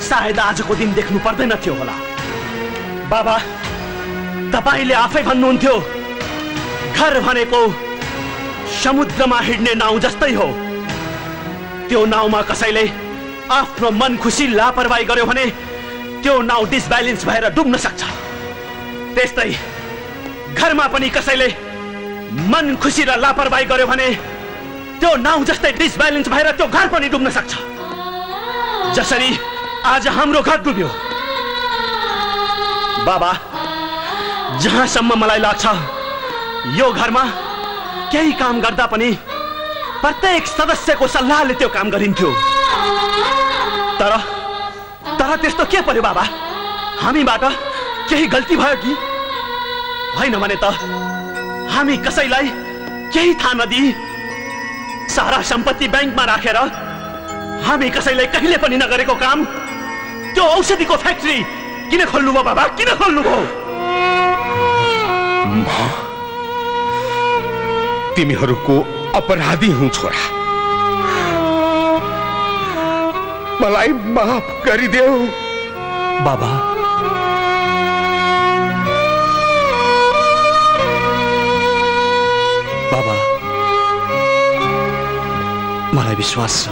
सायद आजको दिन देख्नु पर्दैन थियो होला। बाबा तपाईले आफै भन्नुहुन्थ्यो घर भनेको समुद्रमा हिड्ने नाउ जस्तै हो। त्यो नाउमा कसैले आफ्नो मन खुसी लापरवाही गर्यो भने त्यो नाउ डिसब्यालेन्स भएर डुब्न सक्छ। त्यस्तै घरमा पनि कसैले मन खुसी र लापरवाही गर्यो भने त्यो नाउ जस्तै डिसब्यालेन्स भएर त्यो घर पनि डुब्न सक्छ। जसरी आज हाम्रो घर डुब्यो। बाबा जहाँसम्म मलाई लाग्छ यो घरमा केही काम गर्दा पनि प्रत्येक सदस्यको सल्लाहले त्यो काम गरिन्थ्यो। तर त्यस्तो के पर्यो बाबा? हामीबाट केही गल्ती भयो कि? होइन भने त हामी कसैलाई केही थाहा नदिई सारा सम्पत्ति बैंकमा राखेर हामी कसैले कहिले पनि नगरेको काम त्यो औषधिको फ्याक्ट्री किन खोल्नुभयो बाबा? किन खोल्नुभयो? तिमीहरूको अपराधी हुँ छोरा। मलाई माफ गरिदेऊ बाबा। बाबा मलाई विश्वास छ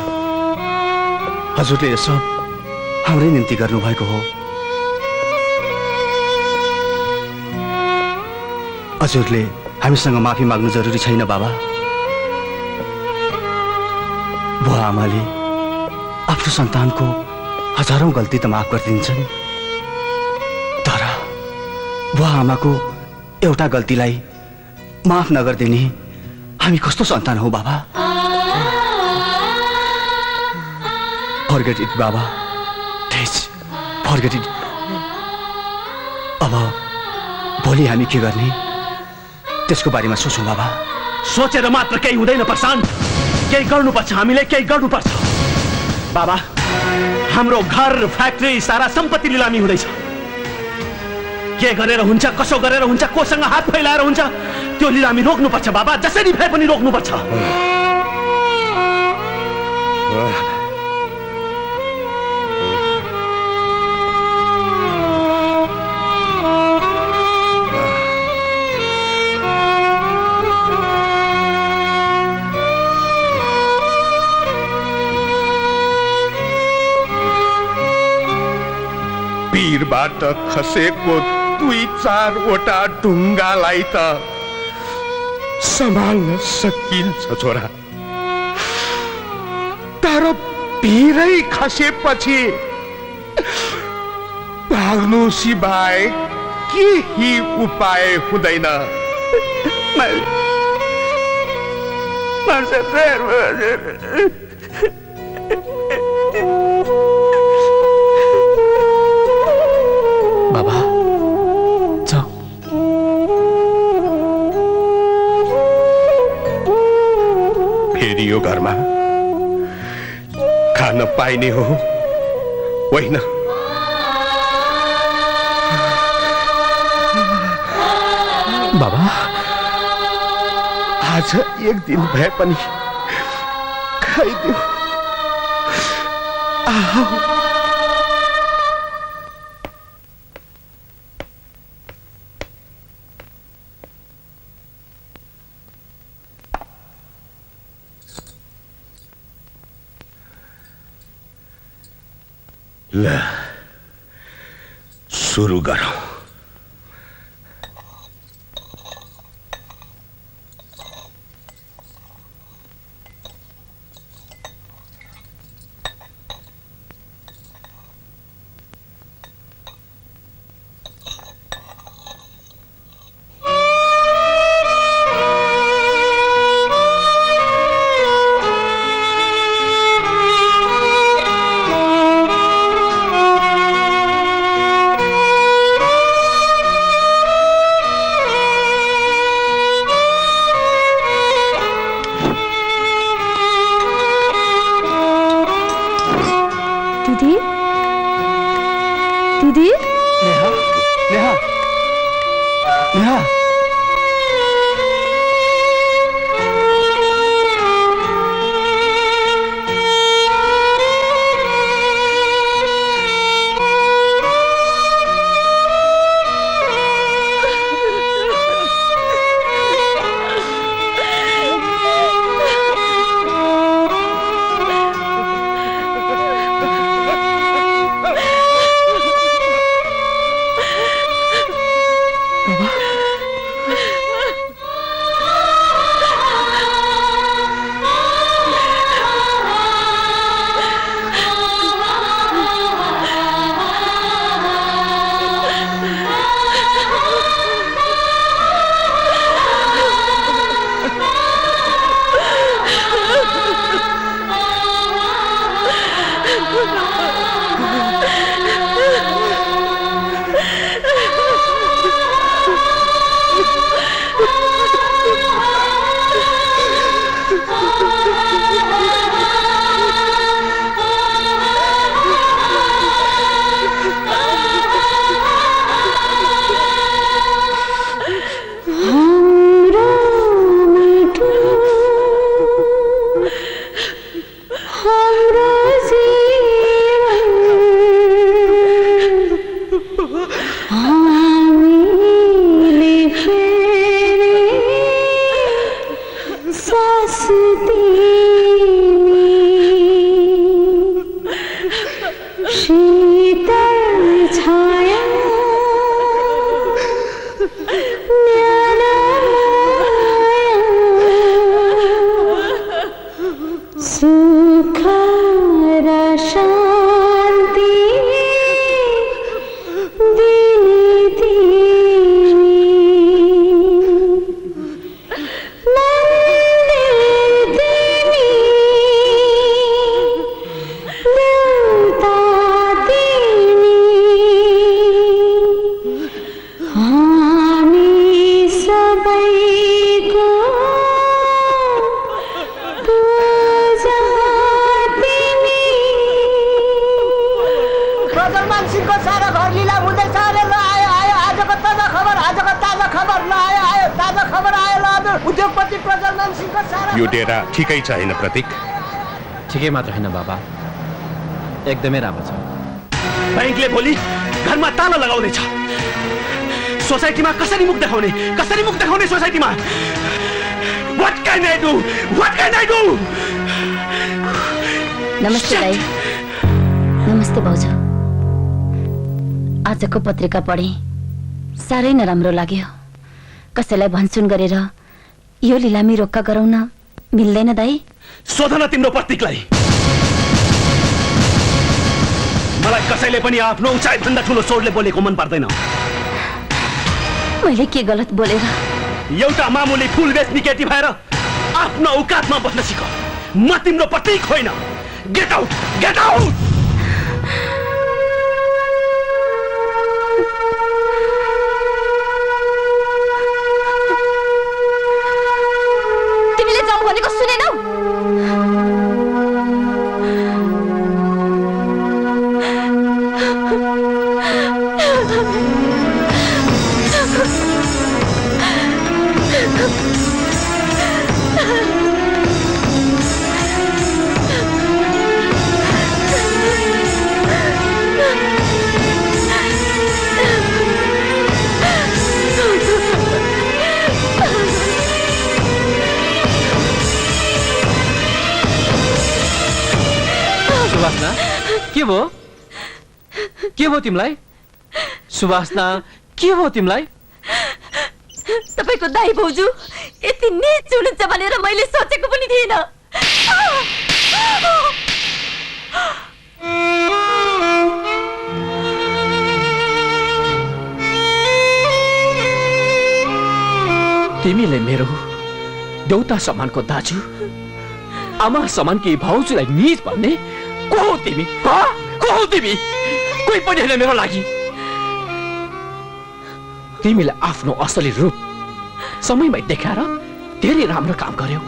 हजुरले यो सब हाम्रै निम्ति गर्नुभएको हो। हजुरले हामीसँग माफी माग्नु जरुरी छैन बाबा। बुवा आमाले आफ्नो सन्तानको हजारौं गल्ती त माफ गरिदिन्छन्, तर बुवा आमाको एउटा गल्तीलाई माफ नगरिदिने हामी कस्तो सन्तान हो बाबा? Forget it बाबा, प्लिज forget it। अब भोलि हामी के गर्ने त्यसको बारेमा सोचौँ बाबा। सोचेर मात्र केही हुँदैन प्रशान्त, केही गर्नुपर्छ। हामीले केही गर्नुपर्छ बाबा। हाम्रो घर फ्याक्ट्री सारा सम्पत्ति लिलामी हुँदैछ। के गरेर हुन्छ, कसो गरेर हुन्छ, कोसँग हात फैलाएर हुन्छ त्यो लिलामी रोक्नुपर्छ बाबा। जसरी भए पनि रोक्नुपर्छ। बाट खसेको 2-4वटा ढुङ्गालाई त सम्हाल्न सकिन्छ छोरा, तर भिरै खसेपछि भाग्नु सिवाय केही उपाय हुँदैन। बाबा जाऊ। फेरि यो घरमा खान पाइने हो होइन? बाबा आज एक दिन भए पनि खाइदेऊ। आओ। ल सुरु गरौँ। नेहा यो डेरा ठिकै छ हैन प्रतीक? ठिकै मात्र हैन बाबा, एकदमै राम्रो छ। बैंकले भोलि घरमा ताला लगाउनेछ। सोसाइटीमा कसरी मुख देखाउने सोसाइटीमा? What can I do? नमस्ते दाइ। नमस्ते भाउजू। आजको पत्रिका पढे साह्रै नराम्रो लाग्यो। कसैलाई भनसुन गरेर यो लिलामी रोक्का गराउन मिल्दैन दाइ? सोध न तिम्रो प्रतीकलाई। मलाई कसैले पनि आफ्नो उचाइ भन्दा ठुलो स्वरले बोलेको मन पर्दैन। मैले के गलत बोलेर? एउटा मामुली फुल बेच्ने केटी भएर आफ्नो औकातमा बस्न सिक। म तिम्रो प्रतीक होइन। Get out, get out. तिमीले जाऊ भनेको सुनेनौ? के भयो तिमीलाई? सुवासना, के भयो तिमीलाई? तपाईको दाइ भाउजू यति नीच हुनुहुन्छ भनेर मैले सोचेको पनि थिएन। तिमीले मेरो देउता समानको दाजु, आमा समानकी भाउजूलाई नीच भन्ने को हो तिमी? को हो तिमी? कोही पनि होइन मेरो लागि। तिमीले आफ्नो असली रूप समयमै देखाएर धेरै राम्रो काम गर्यौ।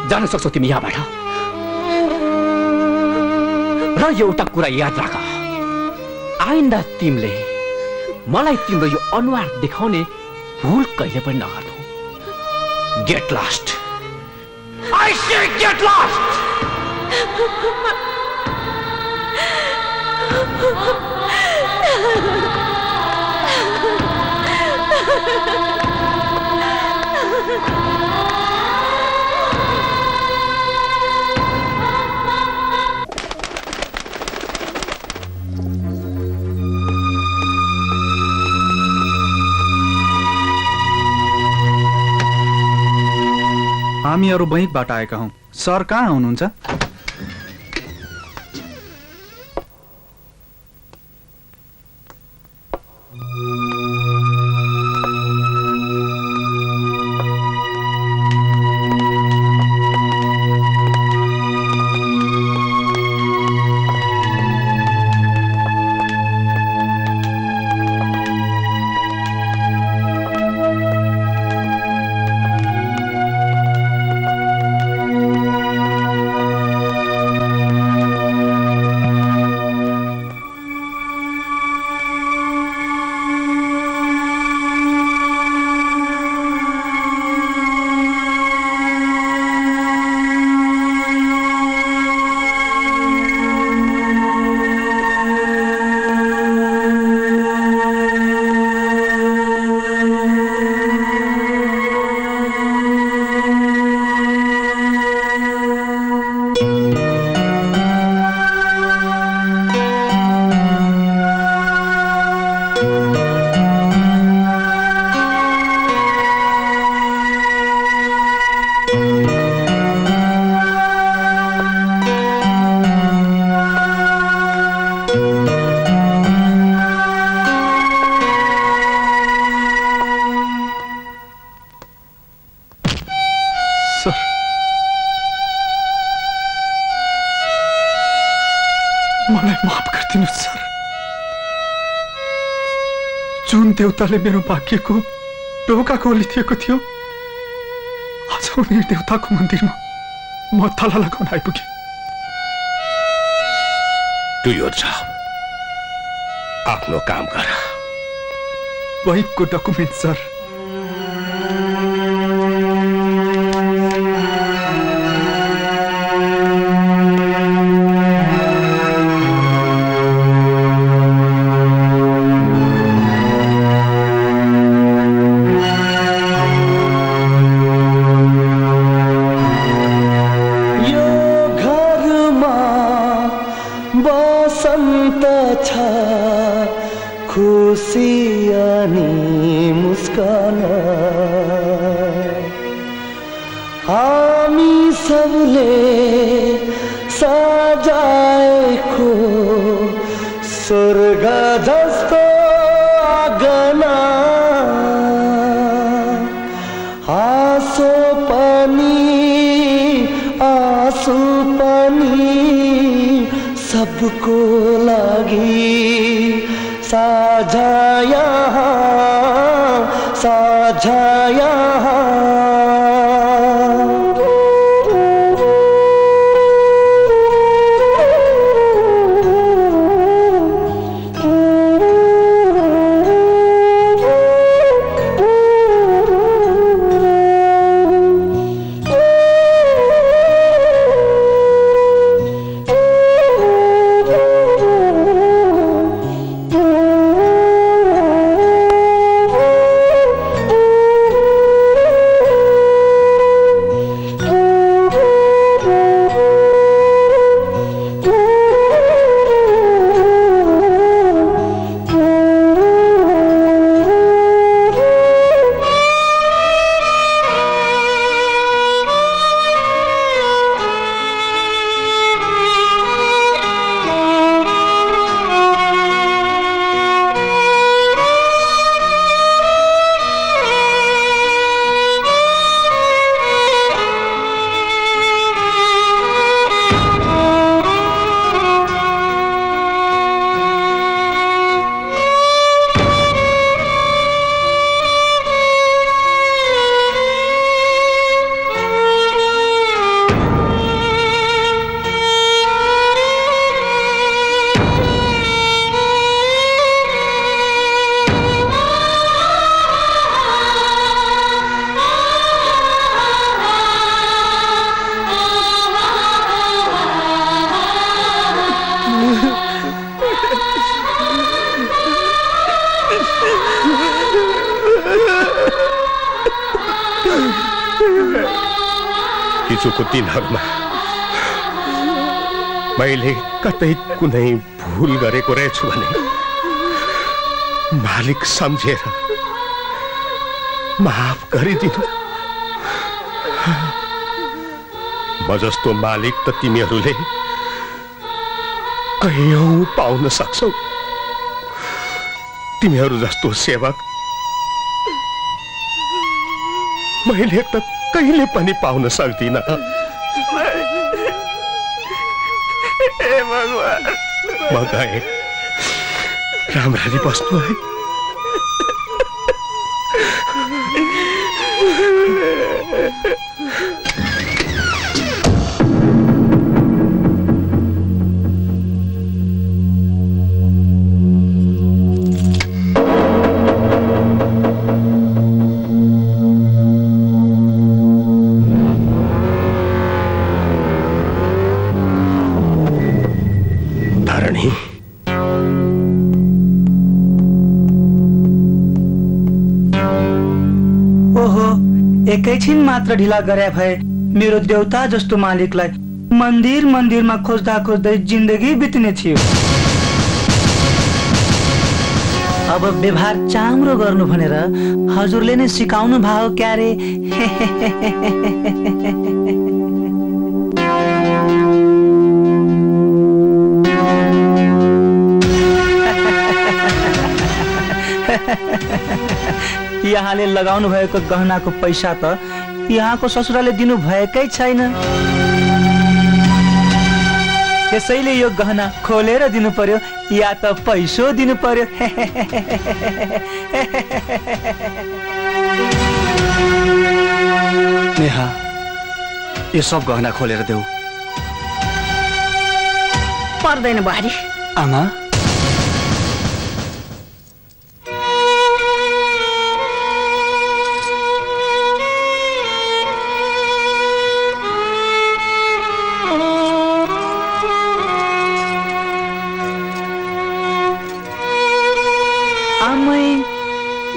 जान सक्छौ तिमी यहाँबाट। र एउटा कुरा याद राख, आइन्दा तिमीले मलाई तिम्रो यो अनुहार देखाउने भूल कहिले पनि नगर्नु। Get lost. I say get lost. हामीहरू बैंकबाट आएका हौं। सर कहाँ हुनुहुन्छ? जुन देवताले मेरो भाग्यको ढोका खोलिदिएको थियो, आज उनी देवताको मन्दिरमा म ताला लगाउन आइपुगे। Do your job. आफ्नो काम गर। बैंकको डकुमेन्ट सर। सबको लागि साझा यहाँ साझा यहाँ हिजोको दिनहरूमा मैले कतै कुनै भूल गरेको रहेछु भने मालिक सम्झेर माफ गरिदिनु। म जस्तो मालिक त तिमीहरूले कयौं पाउन सक्छौ, तिमीहरू जस्तो सेवक मैले त कहिले पनि पाउन सक्दिन। म गए, राम्ररी बस्नु है। एकैछिन मात्र ढिला गरे भए मेरो देउता जस्तो मालिकलाई मन्दिर मन्दिरमा खोज्दा खोज्दै जिन्दगी बित्ने थियो। अब व्यवहार चाम्रो गर्नु भनेर हजुरले नै सिकाउनु भयो क्यारे। यहाँले लगाउनु भएको गहनाको पैसा त यहाँको ससुराले दिनु भएकै छैन, त्यसैले यो गहना खोलेर दिनु पर्यो या त पैसो दिनु पर्यो। नेहा, यो सब गहना खोलेर देऊ। पर्दैन बुहारी। आमा,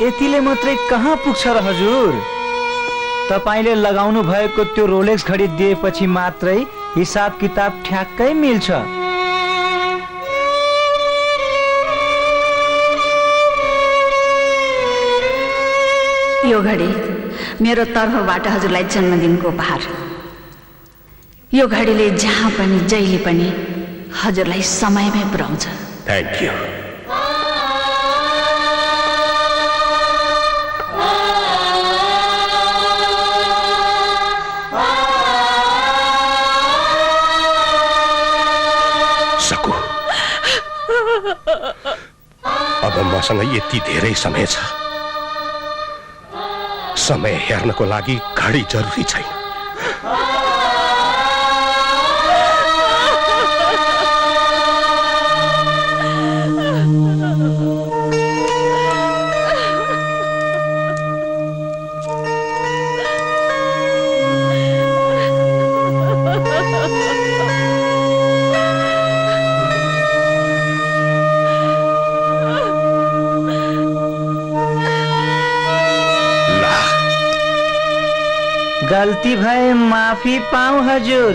यतिले मात्रै कहाँ पुग्छ र हजुर? तपाईले लगाउनु भएको त्यो रोलेक्स घडी दिएपछि मात्रै हिसाब किताब ठ्याक्कै मिल्छ। यो घडी मेरो तर्फबाट हजुरलाई जन्मदिनको उपहार। यो घडीले जहाँ पनि जहिले पनि हजुरलाई समयमै पुर्याउँछ। Thank you. अब मसँग यति धेरै समय छ, समय हेर्नको लागि घडी जरुरी छैन। गलती भए माफी पाऊं हजुर।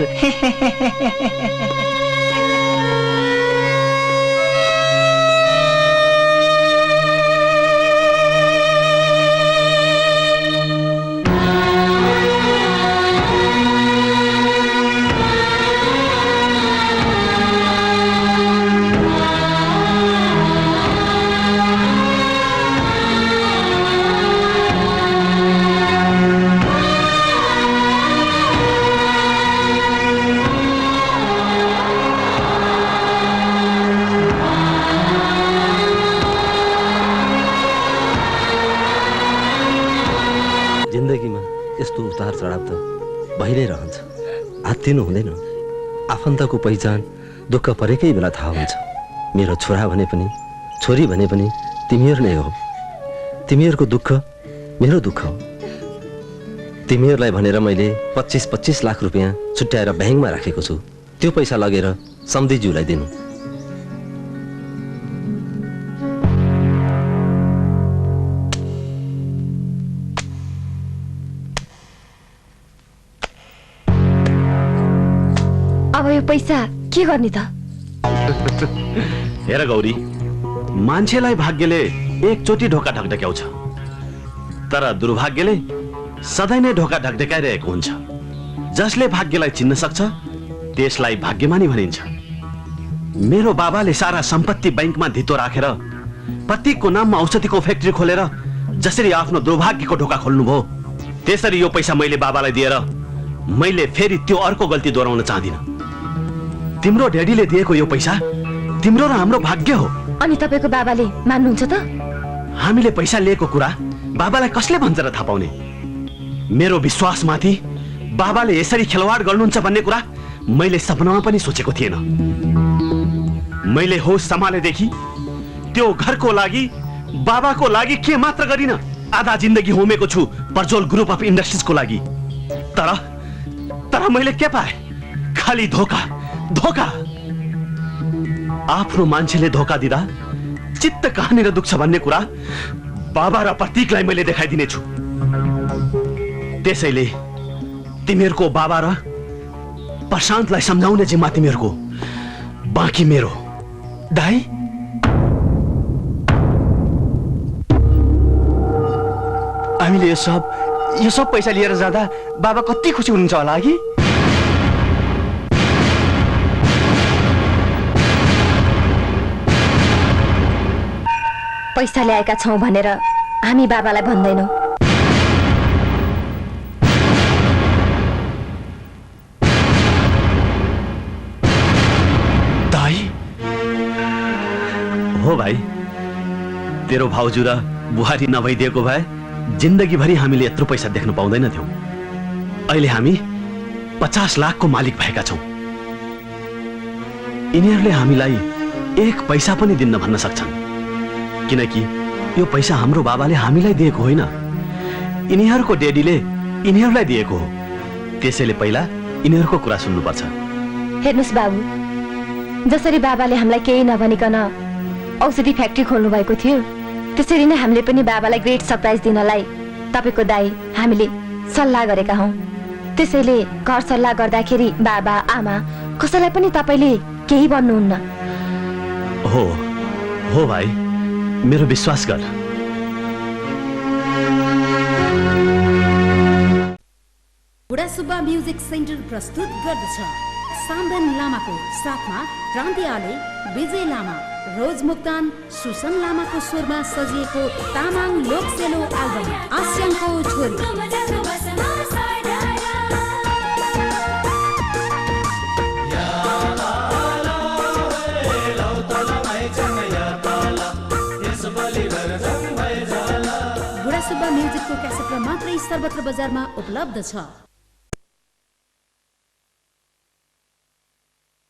जिन्दगीमा यस्तो उतार चढाव त भइरै रहन्छ, हात्तिनु हुँदैन। आफन्तको पहिचान दुःख परेकै बेला थाहा हुन्छ। मेरो छोरा भने पनि छोरी भने पनि तिमीहरू नै हो। तिमीहरूको दुःख मेरो दुःख हो। तिमीहरूलाई भनेर मैले 25-25 लाख रुपियाँ छुट्याएर ब्याङ्कमा राखेको छु। त्यो पैसा लगेर सम्धिज्यूलाई दिनु। यो पैसा के गर्ने त? हेर गौरी, मान्छेलाई भाग्यले एकचोटि ढोका ढकढक्याउँछ, तर दुर्भाग्यले सधैँ नै ढोका ढकढक्याइरहेको हुन्छ। जसले भाग्यलाई चिन्न सक्छ त्यसलाई भाग्यमानी भनिन्छ। मेरो बाबाले सारा सम्पत्ति बैंकमा धितो राखेर प्रत्येकको नाममा औषधिको फ्याक्ट्री खोलेर जसरी आफ्नो दुर्भाग्यको ढोका खोल्नुभयो, त्यसरी यो पैसा मैले बाबालाई दिएर मैले फेरि त्यो अर्को गल्ती दोहोऱ्याउन चाहदिनँ। तिम्रो ड्याडीले दिएको यो पैसा तिम्रो र हाम्रो भाग्य हो। अनि तपाईको बाबाले मान्नुहुन्छ त? हामीले पैसा लिएको कुरा बाबालाई कसले भन्छ र थाहा पाउने? मेरो विश्वासमाथि बाबाले यसरी खेलवाड गर्नुहुन्छ भन्ने कुरा मैले सपनामा पनि सोचेको थिएन। मैले होस सम्हालेदेखि त्यो घरको लागि, बाबाको लागि के मात्र गरिन, आधा जिन्दगी होमेको छु प्रज्वल ग्रुप अफ इन्डस्ट्रिजको लागि। तर मैले के पाएँ? खाली धोका, धोका। आफ्नो मान्छेले धोका दिँदा चित्त कहाँनिर दुख्छ भन्ने कुरा बाबा र प्रतीकलाई मैले देखाइदिने छु। त्यसैले तिमीहरूको बाबा र प्रशान्तलाई सम्झाउने जिम्मा तिमीहरूको, बाँकी मेरो। दाइ, हामीले यो सब पैसा लिएर जाँदा बाबा कति खुसी हुनुहुन्छ होला कि? पैसा ल्याएका छौं भनेर हामी बाबालाई भन्दैनौ। दाइ, हो भाइ, तेरो भाउजू र बुहारी नभइदिएको भए जिन्दगीभरि हामीले यत्रो पैसा देख्न पाउँदैनथ्यौं। अहिले हामी 50 लाखको मालिक भएका छौं। यिनीहरूले हामीलाई एक पैसा पनि दिन्न भन्न सक्छन्, किनकि यो पैसा हाम्रो बाबाले हामीलाई दिएको होइन, यिनीहरूको ड्याडीले यिनीहरूलाई दिएको हो। त्यसैले पहिला यिनीहरूको कुरा सुन्नुपर्छ। हेर्नुस् बाबु, जसरी बाबाले हामीलाई केही नभनिकन औषधि फ्याक्ट्री खोल्नु भएको थियो, त्यसरी नै हामीले पनि बाबालाई ग्रेट सरप्राइज दिनलाई तपाईको दाइ हामीले सल्लाह गरेका हौं। त्यसैले घर सल्लाह गर्दाखेरि बाबा आमा कसैलाई पनि तपाईले केही भन्नुहुन्न। हो भाइ, मेरो विश्वास गर। बुढासुब्बा म्युजिक सेन्टर प्रस्तुत गर्दछ साम्बन लामाको साथमा क्रान्ति आले, विजय लामा, रोज मुक्तान, सुसन लामाको स्वरमा सजिएको तामाङ लोकसेलो एल्बम आस्याङको छोरी। बुढासुब्बा म्युजिकको क्यासेट मात्रै सर्वत्र बजारमा उपलब्ध छ।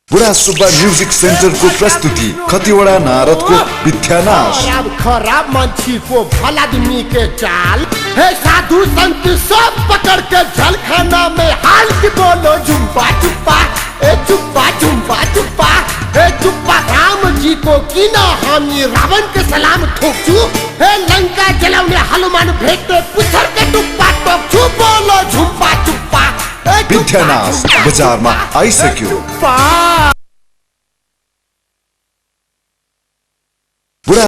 बुढासुब्बा म्युजिक सेन्टरको प्रस्तुति खतिवडा नारदको विद्यानाश। खराब मान्छेको भला आदमी के चाल है, साधु संत सब पकड़ के जलखाना में हाल की बोलो झुम्पा चुप्पा, ए चुप्पा झुम्पा चुप्पा, ए चुप्पा। राम जी को की ना हामी रावण के सलाम ठोकचू, हे लंका जलाउने हनुमान भेटे पुछर के टुप्पा टोकचू, बोलो झुम्पा चुप्पा। विद्यानाश बजारमा आइसक्यो। बुढा